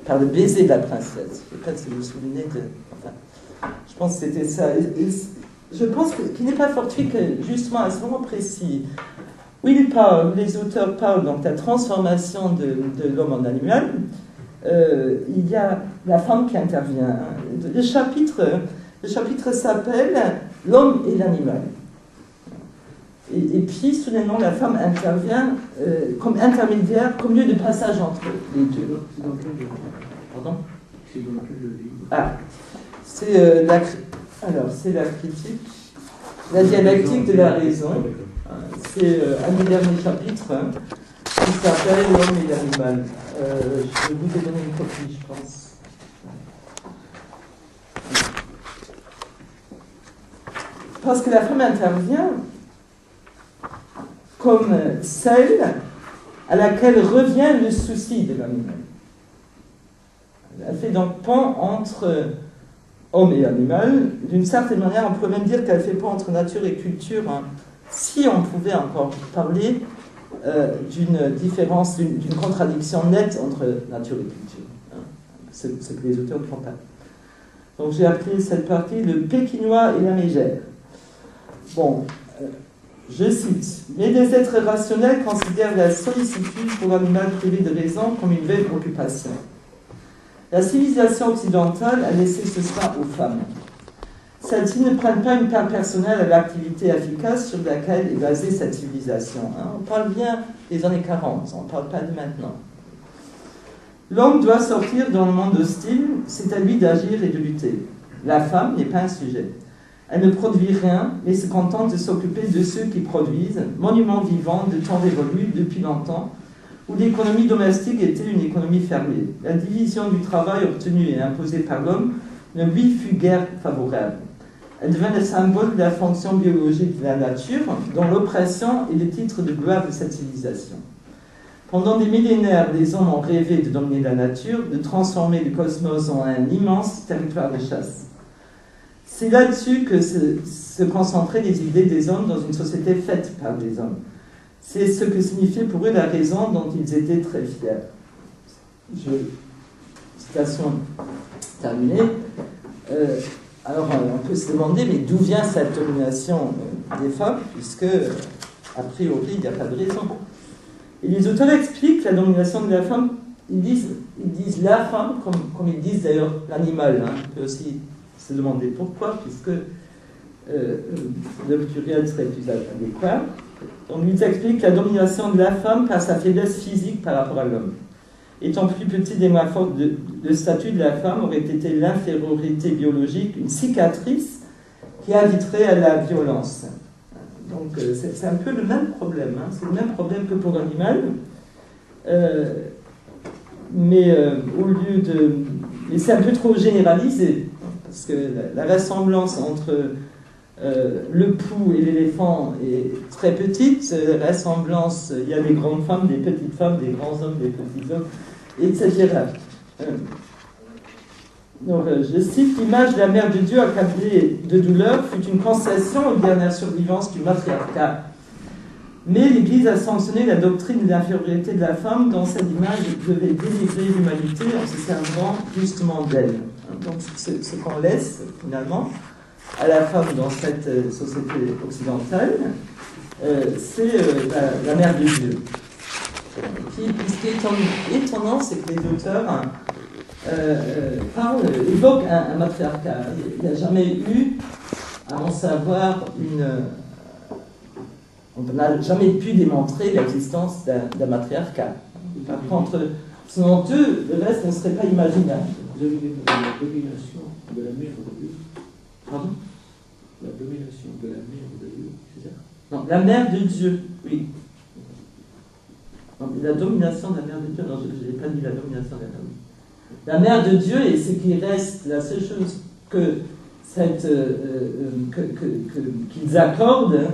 Par le baiser de la princesse. Je ne sais pas si vous vous souvenez de. Enfin, je pense que c'était ça. Je pense qu'il n'est pas fortuit que, justement, à ce moment précis, où les auteurs parlent donc de la transformation de l'homme en animal, il y a la femme qui intervient. Le chapitre s'appelle « L'homme et l'animal ». Et puis, soudainement, la femme intervient comme intermédiaire, comme lieu de passage entre les deux. C'est dans quel livre? Pardon? C'est dans quel livre? Ah, c'est la critique, la dialectique de la raison. C'est un des derniers chapitres qui s'appelle L'homme et l'animal. Je vous ai donné une copie, je pense. Parce que la femme intervient comme celle à laquelle revient le souci de l'animal. Elle fait donc pont entre homme et animal. D'une certaine manière, on pourrait même dire qu'elle fait pont entre nature et culture. Hein. Si on pouvait encore parler d'une différence, d'une contradiction nette entre nature et culture. Hein. C'est ce que les auteurs ne font pas. Donc j'ai appelé cette partie le Pékinois et la mégère. Bon, je cite. Mais des êtres rationnels considèrent la sollicitude pour l'animal privé de raison comme une vaine occupation. La civilisation occidentale a laissé ce soin aux femmes. Celles-ci ne prennent pas une part personnelle à l'activité efficace sur laquelle est basée cette civilisation. Hein. On parle bien des années 40, on ne parle pas de maintenant. L'homme doit sortir dans le monde hostile, c'est à lui d'agir et de lutter. La femme n'est pas un sujet. Elle ne produit rien, mais se contente de s'occuper de ceux qui produisent, monuments vivants de temps révolus depuis longtemps, où l'économie domestique était une économie fermée. La division du travail obtenue et imposée par l'homme ne lui fut guère favorable. Elle devint le symbole de la fonction biologique de la nature, dont l'oppression est le titre de gloire de cette civilisation. Pendant des millénaires, les hommes ont rêvé de dominer la nature, de transformer le cosmos en un immense territoire de chasse. C'est là-dessus que se concentraient les idées des hommes dans une société faite par des hommes. C'est ce que signifiait pour eux la raison dont ils étaient très fiers. Citation terminée. Alors, on peut se demander, mais d'où vient cette domination des femmes, puisque, a priori, il n'y a pas de raison. Et les auteurs expliquent la domination de la femme, ils disent la femme, comme ils disent d'ailleurs l'animal. Hein. On peut aussi se demander pourquoi, puisque le pluriel serait plus adéquat. Donc, ils expliquent la domination de la femme par sa faiblesse physique par rapport à l'homme. Étant plus petite et moins forte, le statut de la femme aurait été l'infériorité biologique, une cicatrice qui inviterait à la violence. Donc c'est un peu le même problème, hein. C'est le même problème que pour l'animal, mais au lieu de... Et c'est un peu trop généralisé, parce que la ressemblance entre le pou et l'éléphant est très petite, la ressemblance, il y a des grandes femmes, des petites femmes, des grands hommes, des petits hommes, etc. Donc, je cite, l'image de la mère de Dieu accablée de douleur fut une concession aux dernières survivances du matriarcat. Mais l'Église a sanctionné la doctrine de l'infériorité de la femme dont cette image devait délivrer l'humanité en se servant justement d'elle. Donc, ce qu'on laisse finalement à la femme dans cette société occidentale, c'est la mère de Dieu. Et puis, ce qui est étonnant, c'est que les auteurs évoquent un matriarcat. Il n'y a jamais eu, à mon savoir, on n'a jamais pu démontrer l'existence d'un matriarcat. Par contre, selon eux, le reste ne serait pas imaginable. Vous avez la domination de la mère de Dieu. Pardon ? La domination de la mère de Dieu, c'est ça? Non, la mère de Dieu, oui. Non, la domination de la mère de Dieu, non, je n'ai pas dit la domination de la femme. La mère de Dieu est ce qui reste, la seule chose qu'ils accordent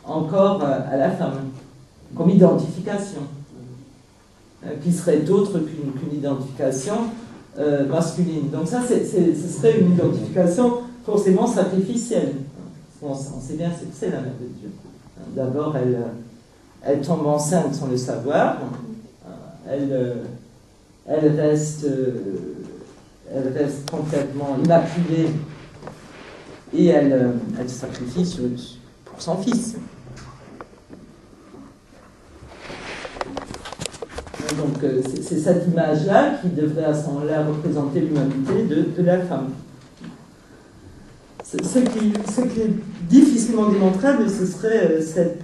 encore à la femme, comme identification, qui serait autre qu'une identification masculine. Donc ça, ce serait une identification forcément sacrificielle. On sait bien ce que c'est la mère de Dieu. D'abord, elle tombe enceinte sans le savoir, elle reste complètement immaculée et elle se sacrifie pour son fils. Donc c'est cette image-là qui devrait à ce moment-là représenter l'humanité de la femme. Ce qui est difficilement démontrable, ce serait cette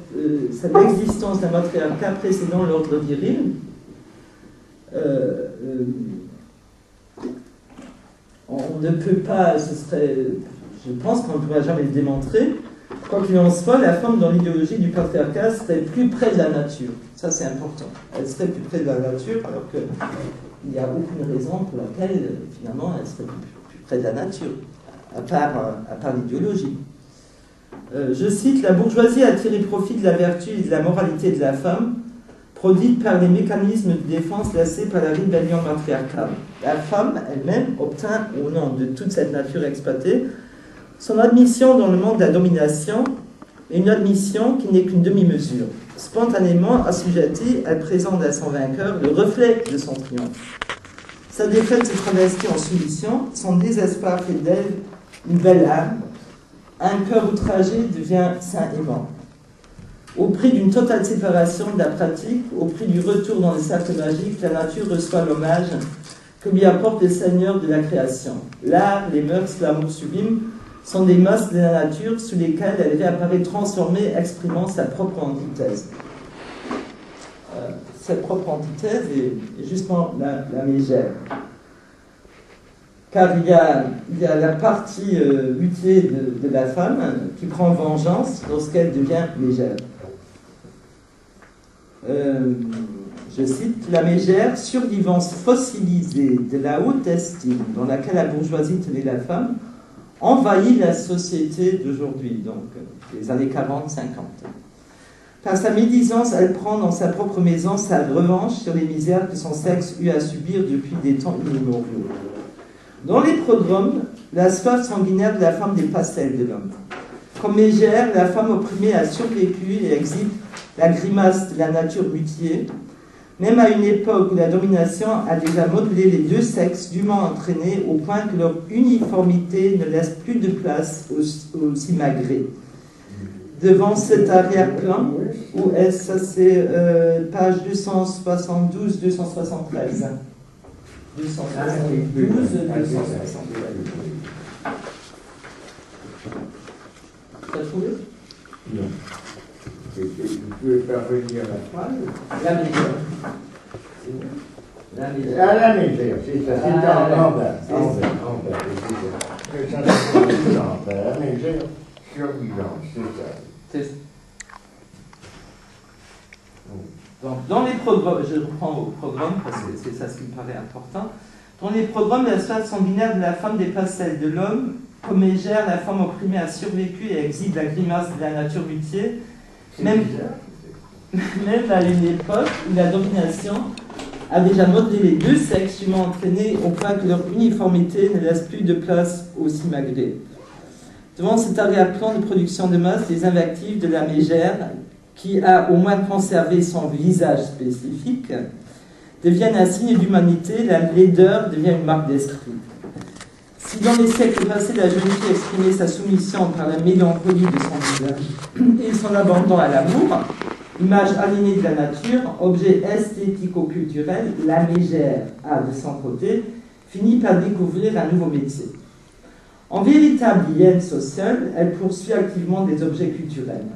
existence d'un matriarcat précédant l'ordre viril. On ne peut pas, je pense qu'on ne pourra jamais le démontrer. Quoi qu'il en soit, la femme dans l'idéologie du patriarcat serait plus près de la nature. Ça, c'est important. Elle serait plus près de la nature, alors qu'il n'y a aucune raison pour laquelle, finalement, elle serait plus près de la nature, à part l'idéologie. Je cite, « La bourgeoisie a tiré profit de la vertu et de la moralité de la femme, produite par les mécanismes de défense laissés par la rébellion matriarcale. La femme elle-même obtint, au nom de toute cette nature exploitée, son admission dans le monde de la domination, et une admission qui n'est qu'une demi-mesure. Spontanément assujettie, elle présente à son vainqueur le reflet de son triomphe. Sa défaite se travestit en soumission, son désespoir fait d'elle une belle âme, un cœur outragé devient saint aimant. Au prix d'une totale séparation de la pratique, au prix du retour dans le cercle magique, la nature reçoit l'hommage que lui apporte le Seigneur de la création. L'art, les mœurs, l'amour sublime sont des mœurs de la nature sous lesquelles elle réapparaît transformée, exprimant sa propre antithèse. Cette propre antithèse est justement la mégère. Car il y a la partie mutilée de la femme qui prend vengeance lorsqu'elle devient mégère. Je cite, « La mégère, survivance fossilisée de la haute estime dans laquelle la bourgeoisie tenait la femme, envahit la société d'aujourd'hui, donc les années 40-50. Par sa médisance, elle prend dans sa propre maison sa revanche sur les misères que son sexe eut à subir depuis des temps immémoriaux. Dans les programmes, la soif sanguinaire de la femme dépasse celle de l'homme. Comme Mégère, la femme opprimée a survécu et exhibe la grimace de la nature mutiée, même à une époque où la domination a déjà modelé les deux sexes dûment entraînés au point que leur uniformité ne laisse plus de place aux simagrées. Devant cet arrière-plan, où est-ce, ça c'est page 272-273. 272-273. T'as trouvé? Non. Vous pouvez faire revenir la phrase? La misère. La misère. Ah, la misère, c'est ça. C'est en bas. En bas, c'est ça. La misère survivante, c'est ça. Donc, dans les programmes, je reprends au programme parce que c'est ça ce qui me paraît important. Dans les programmes, la soif sanguinaire de la femme dépasse celle de l'homme. Comme Mégère, la femme opprimée a survécu et exhibe la grimace de la nature mutiée, même à une époque où la domination a déjà modelé les deux sexes dûment entraînés au point que leur uniformité ne laisse plus de place aux simagrées. Devant cet arrière-plan de production de masse, les invectives de la Mégère, qui a au moins conservé son visage spécifique, deviennent un signe d'humanité, la laideur devient une marque d'esprit. Si dans les siècles passés, la jeune fille exprimait sa soumission par la mélancolie de son visage et son abandon à l'amour, image alignée de la nature, objet esthético-culturel, la Mégère a, de son côté, fini par découvrir un nouveau métier. En véritable hyène sociale, elle poursuit activement des objets culturels.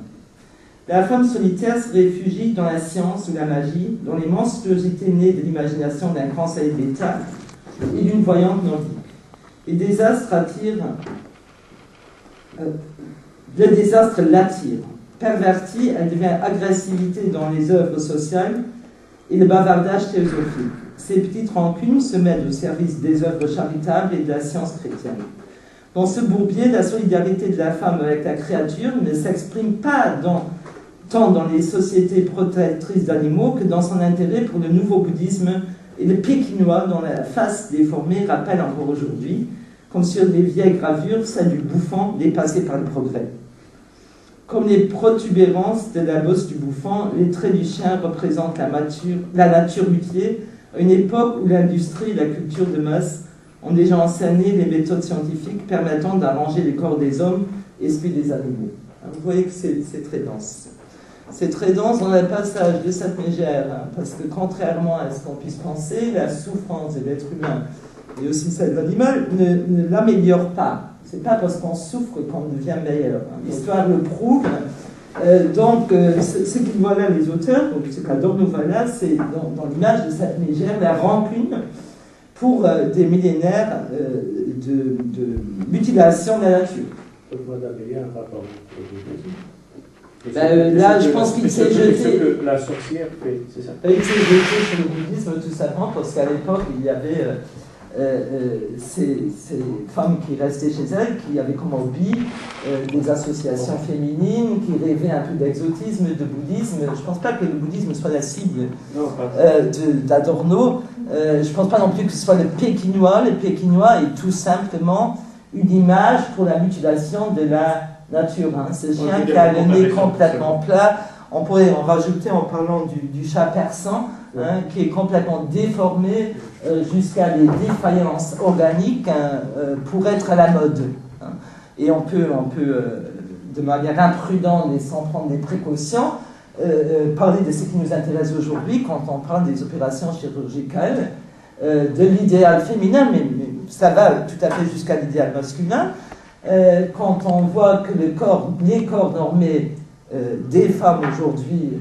La femme solitaire se réfugie dans la science ou la magie, dans les monstruosités nées de l'imagination d'un conseil d'État et d'une voyante nordique. Les désastres le désastre l'attire. Pervertie, elle devient agressivité dans les œuvres sociales et le bavardage théosophique. Ces petites rancunes se mêlent au service des œuvres charitables et de la science chrétienne. Dans ce bourbier, la solidarité de la femme avec la créature ne s'exprime pas tant dans les sociétés protectrices d'animaux que dans son intérêt pour le nouveau bouddhisme et le pékinois dont la face déformée rappelle encore aujourd'hui, comme sur les vieilles gravures, celle du bouffon dépassé par le progrès. Comme les protubérances de la bosse du bouffon, les traits du chien représentent la nature mutiée, à une époque où l'industrie et la culture de masse ont déjà enseigné les méthodes scientifiques permettant d'arranger les corps des hommes et celui des animaux. Vous voyez que c'est très dense. C'est très dense dans le passage de cette Mégère, parce que contrairement à ce qu'on puisse penser, la souffrance de l'être humain et aussi celle de l'animal ne l'améliore pas. C'est pas parce qu'on souffre qu'on devient meilleur. L'histoire le prouve. Ce qu'ils voient là, les auteurs, donc ce qu'Adorno voit là, c'est dans l'image de cette Mégère, la rancune pour des millénaires de mutilation de la nature. Là, je pense qu'il s'est jeté. C'est ce que la sorcière fait, c'est ça? Il s'est jeté sur le bouddhisme tout simplement parce qu'à l'époque, il y avait ces femmes qui restaient chez elles, qui avaient comme hobby des associations féminines, qui rêvaient un peu d'exotisme, de bouddhisme. Je ne pense pas que le bouddhisme soit la cible d'Adorno. Je ne pense pas non plus que ce soit le pékinois. Le pékinois est tout simplement une image pour la mutilation de la nature. Ce chien qui a le nez complètement plat. On pourrait en rajouter en parlant du chat persan, qui est complètement déformé jusqu'à des défaillances organiques pour être à la mode. Et on peut de manière imprudente et sans prendre des précautions, parler de ce qui nous intéresse aujourd'hui quand on parle des opérations chirurgicales, de l'idéal féminin, mais ça va tout à fait jusqu'à l'idéal masculin. Quand on voit que les corps normés des femmes aujourd'hui,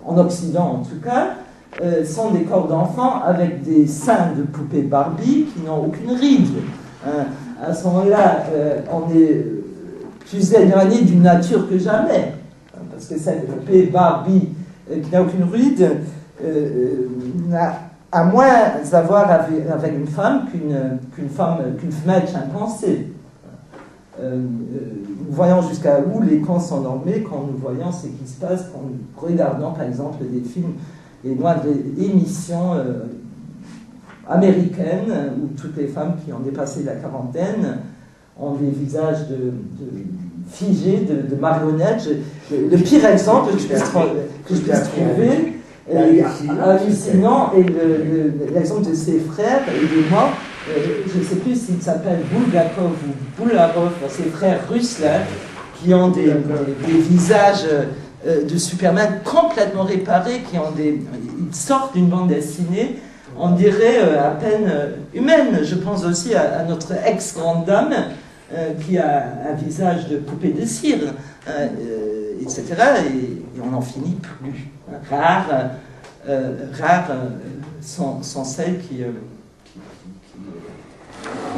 en Occident en tout cas, sont des corps d'enfants avec des seins de poupées Barbie qui n'ont aucune ride. À ce moment-là, on est plus éloigné d'une nature que jamais. Parce que cette poupée Barbie qui n'a aucune ride n'a à moins à voir avec une femme qu'une femelle chimpansée. nous voyons jusqu'à où les camps sont normés quand nous voyons ce qui se passe, quand nous regardons par exemple des films, les moindres émissions américaines où toutes les femmes qui ont dépassé la quarantaine ont des visages figés, de marionnettes. Le pire exemple que je puisse trouver, hallucinant, est l'exemple de ses frères et de moi. Je ne sais plus s'il s'appelle Bulgakov ou Bularov, ces frères russes là, qui ont des visages de Superman complètement réparés, ils sortent d'une bande dessinée, on dirait à peine humaine. Je pense aussi à notre ex-grande dame qui a un visage de poupée de cire, etc. Et on n'en finit plus. Rares sont celles qui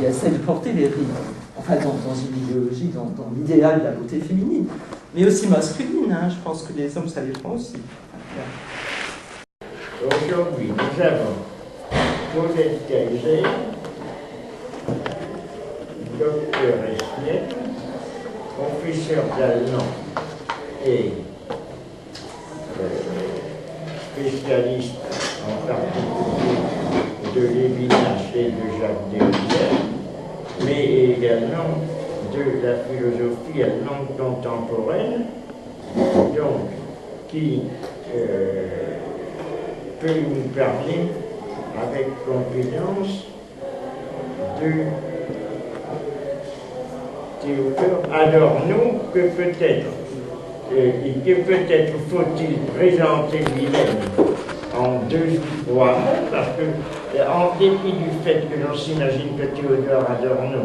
essaient de porter les rides. Enfin, dans une idéologie, dans l'idéal de la beauté féminine, mais aussi masculine. Je pense que les hommes, ça les prend aussi. Aujourd'hui, nous avons Paulette Kaiser, docteur Esniel, professeur d'allemand et spécialiste en particulier de Lévinas et de Jacques Derrida, mais également de la philosophie allemande contemporaine, donc qui peut nous parler avec compétence de Théodore Adorno, que peut-être faut-il présenter lui-même en 2 ou 3 mots, parce que, en dépit du fait que l'on s'imagine que Théodore Adorno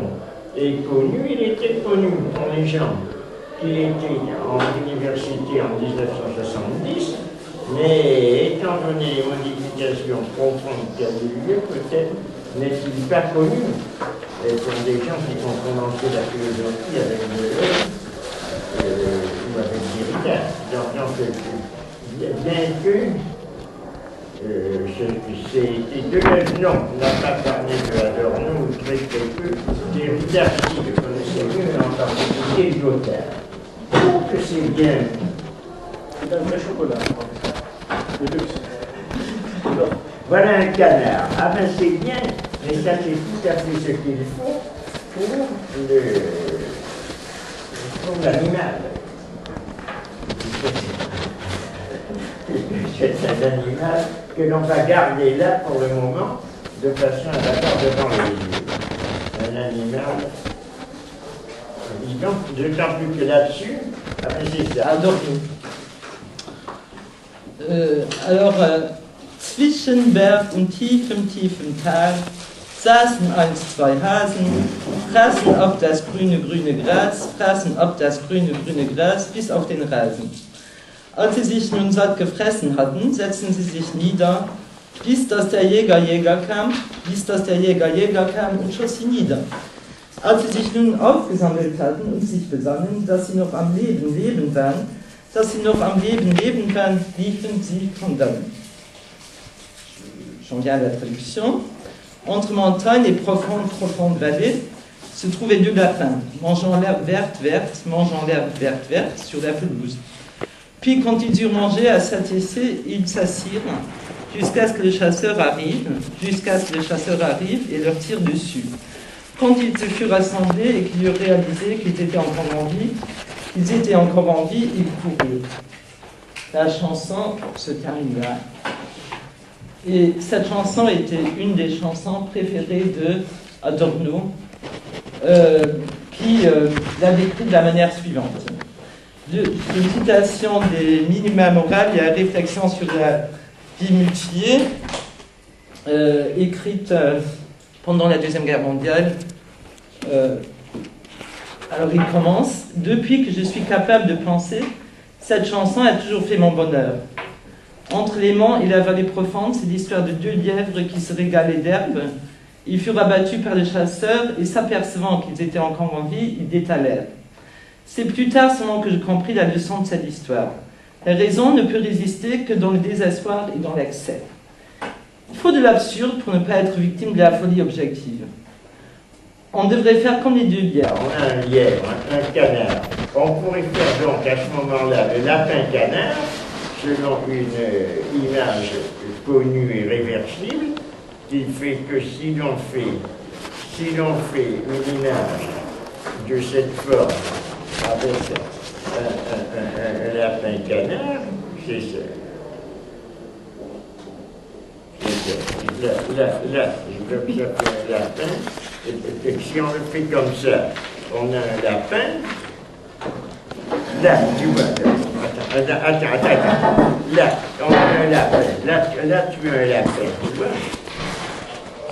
est connu, il était connu pour les gens qu'il était en université en 1970, mais étant donné les modifications profondes qui ont eu lieu, peut-être n'est-il pas connu pour des gens qui ont commencé la philosophie avec Deleuze ou avec Derrida. Donc, bien que Deleuze, non, n'a pas parlé de Adorno, ou très peu, Derrida, si je connaissais mieux, en particulier Lyotard. Donc, c'est bien. C'est un vrai chocolat. De luxe. Voilà un canard. Ah ben c'est bien, mais ça c'est tout à fait ce qu'il faut pour l'animal. C'est un animal que l'on va garder là pour le moment, de façon à l'avoir devant les yeux. Un animal, disons, d'autant plus que là-dessus, après c'est ça. Alors, zwischen Berg und tiefem Tal saßen einst 2 Hasen, fraßen auf das grüne Gras, fraßen auf das grüne Gras bis auf den Rasen. Als sie sich nun satt gefressen hatten, setzten sie sich nieder, bis dass der Jäger kam, und schoss sie nieder. Als sie sich nun aufgesammelt hatten und sich besannen, dass sie noch am Leben waren, liefen sie von dannen. J'en viens à la traduction. Entre montagne et profonde vallée se trouvaient 2 lapins, mangeant l'herbe verte sur la pelouse. Puis, quand ils eurent mangé à satiété, ils s'assirent jusqu'à ce que le chasseur arrive et leur tire dessus. Quand ils se furent rassemblés et qu'ils eurent réalisé qu'ils étaient encore en vie, ils coururent. La chanson se termine là. Et cette chanson était une des chansons préférées de Adorno, qui l'a décrit de la manière suivante. De citation des minima morales et la réflexion sur la vie mutilée, écrite pendant la Deuxième Guerre mondiale. Alors il commence: depuis que je suis capable de penser, cette chanson a toujours fait mon bonheur. Entre les monts et la vallée profonde, c'est l'histoire de 2 lièvres qui se régalaient d'herbe. Ils furent abattus par les chasseurs et, s'apercevant qu'ils étaient encore en vie, ils détalèrent. C'est plus tard seulement que je compris la leçon de cette histoire. La raison ne peut résister que dans le désespoir et dans l'excès. Il faut de l'absurde pour ne pas être victime de la folie objective. On devrait faire comme les deux lièvres. On a un lièvre, un canard. On pourrait faire donc à ce moment-là le lapin-canard, selon une image connue et réversible, qui fait que si l'on fait une image de cette forme avec un lapin-canard, c'est ça. Là, je veux que ça fait un lapin. Et si on le fait comme ça, on a un lapin. Là, tu vois, attends. Là, on a un lapin. Là, tu as un lapin, tu vois.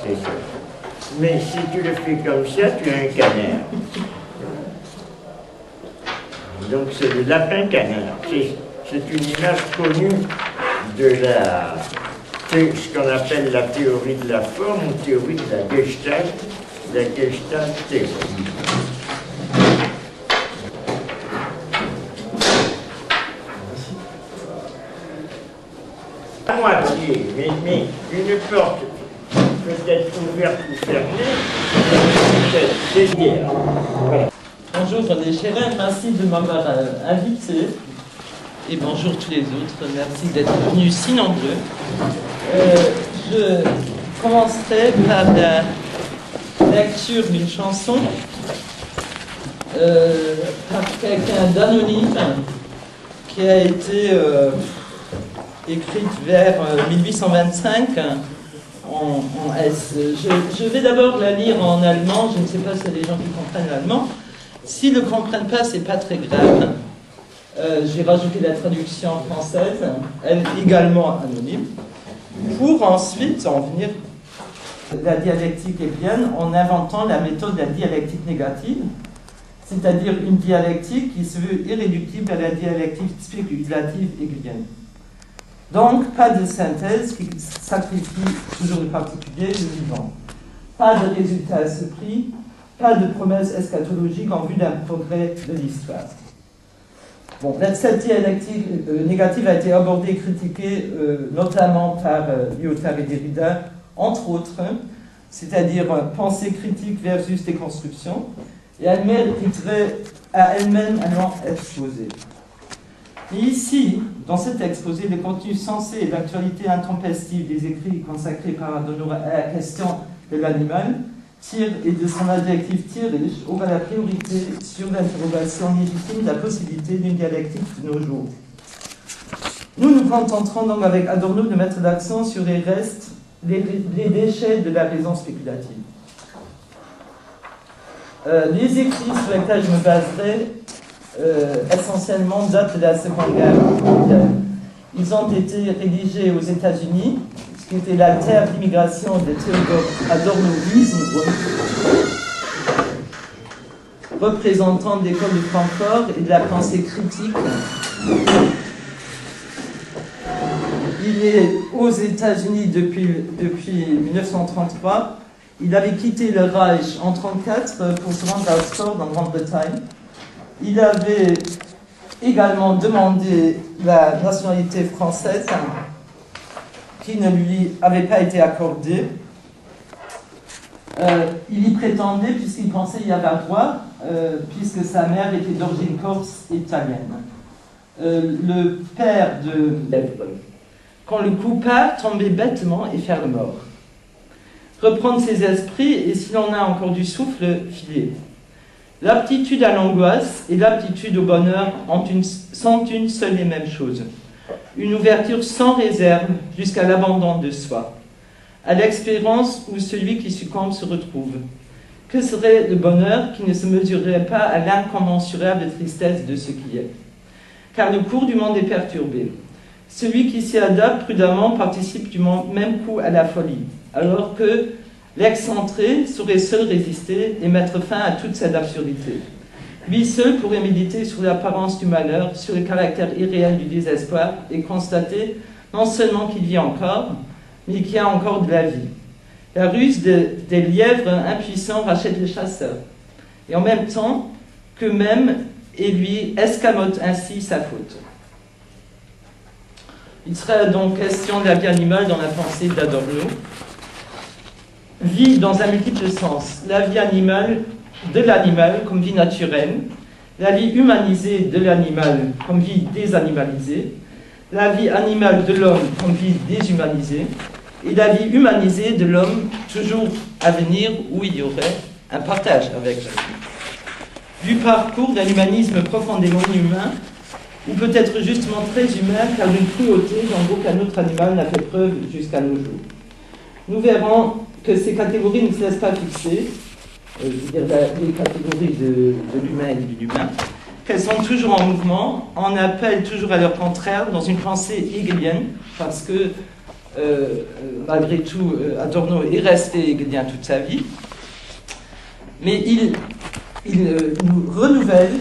C'est ça. Mais si tu le fais comme ça, tu as un canard. Donc c'est le lapin-canard. C'est une image connue de ce qu'on appelle la théorie de la forme ou théorie de la Gestalt théorie. À moitié, mais une porte peut-être ouverte ou fermée, c'est hier. Voilà. Bonjour René Chérin, merci de m'avoir invité. Et bonjour tous les autres, merci d'être venus si nombreux. Je commencerai par la lecture d'une chanson par quelqu'un d'anonyme qui a été écrite vers 1825 en S. Je vais d'abord la lire en allemand, je ne sais pas s'il y a des gens qui comprennent l'allemand. S'ils ne comprennent pas, c'est pas très grave. J'ai rajouté la traduction française, elle est également anonyme, pour ensuite en venir la dialectique hegelienne en inventant la méthode de la dialectique négative, c'est-à-dire une dialectique qui se veut irréductible à la dialectique spéculative hegelienne. Donc, pas de synthèse qui sacrifie toujours le particulier, le vivant. Pas de résultat à ce prix, pas de promesse eschatologique en vue d'un progrès de l'histoire. Bon, cette dialectique négative a été abordée et critiquée notamment par Lyotard et Derrida, entre autres, c'est-à-dire pensée critique versus déconstruction, et elle mériterait à elle-même un exposé. Et ici, dans cet exposé, le contenu sensé et l'actualité intempestive des écrits consacrés par Adorno à la question de l'animal, et de son adjectif tierige, aura la priorité sur l'interrogation légitime de la possibilité d'une dialectique de nos jours. Nous nous contenterons donc avec Adorno de mettre l'accent sur les restes, les déchets de la raison spéculative. Les écrits sur lesquels je me baserai essentiellement datent de la Seconde Guerre mondiale. Ils ont été rédigés aux États-Unis, ce qui était la terre d'immigration de Theodor Adorno Wiesengrund, représentant de l'école de Francfort et de la pensée critique. Il est aux États-Unis depuis 1933. Il avait quitté le Reich en 1934 pour se rendre à Oxford, en Grande-Bretagne. Il avait également demandé la nationalité française qui ne lui avait pas été accordée. Il y prétendait, puisqu'il pensait y avoir droit, puisque sa mère était d'origine corse italienne. Le père de quand le coupa, tomber bêtement et faire le mort. Reprendre ses esprits et, si l'on a encore du souffle, filer. L'aptitude à l'angoisse et l'aptitude au bonheur sont une seule et même chose. Une ouverture sans réserve jusqu'à l'abandon de soi, à l'expérience où celui qui succombe se retrouve. Que serait le bonheur qui ne se mesurerait pas à l'incommensurable tristesse de ce qui est? Car le cours du monde est perturbé. Celui qui s'y adapte prudemment participe du même coup à la folie, alors que l'excentré saurait seul résister et mettre fin à toute cette absurdité. Lui seul pourrait méditer sur l'apparence du malheur, sur le caractère irréel du désespoir et constater non seulement qu'il vit encore, mais qu'il y a encore de la vie. La ruse des lièvres impuissants rachète les chasseurs, et en même temps qu'eux-mêmes et lui escamotent ainsi sa faute. Il serait donc question de la vie animale dans la pensée d'Adorno. vie dans un multiple sens. La vie animale de l'animal comme vie naturelle, la vie humanisée de l'animal comme vie désanimalisée, la vie animale de l'homme comme vie déshumanisée, et la vie humanisée de l'homme toujours à venir où il y aurait un partage avec la vie. Du parcours d'un humanisme profondément humain, ou peut-être justement très humain, car d'une cruauté dont aucun autre animal n'a fait preuve jusqu'à nos jours. Nous verrons que ces catégories ne se laissent pas fixer, c'est-à-dire les catégories de l'humain et de l'inhumain, qu'elles sont toujours en mouvement, on appelle toujours à leur contraire dans une pensée hegelienne, parce que malgré tout, Adorno est resté hegelien toute sa vie, mais il nous renouvelle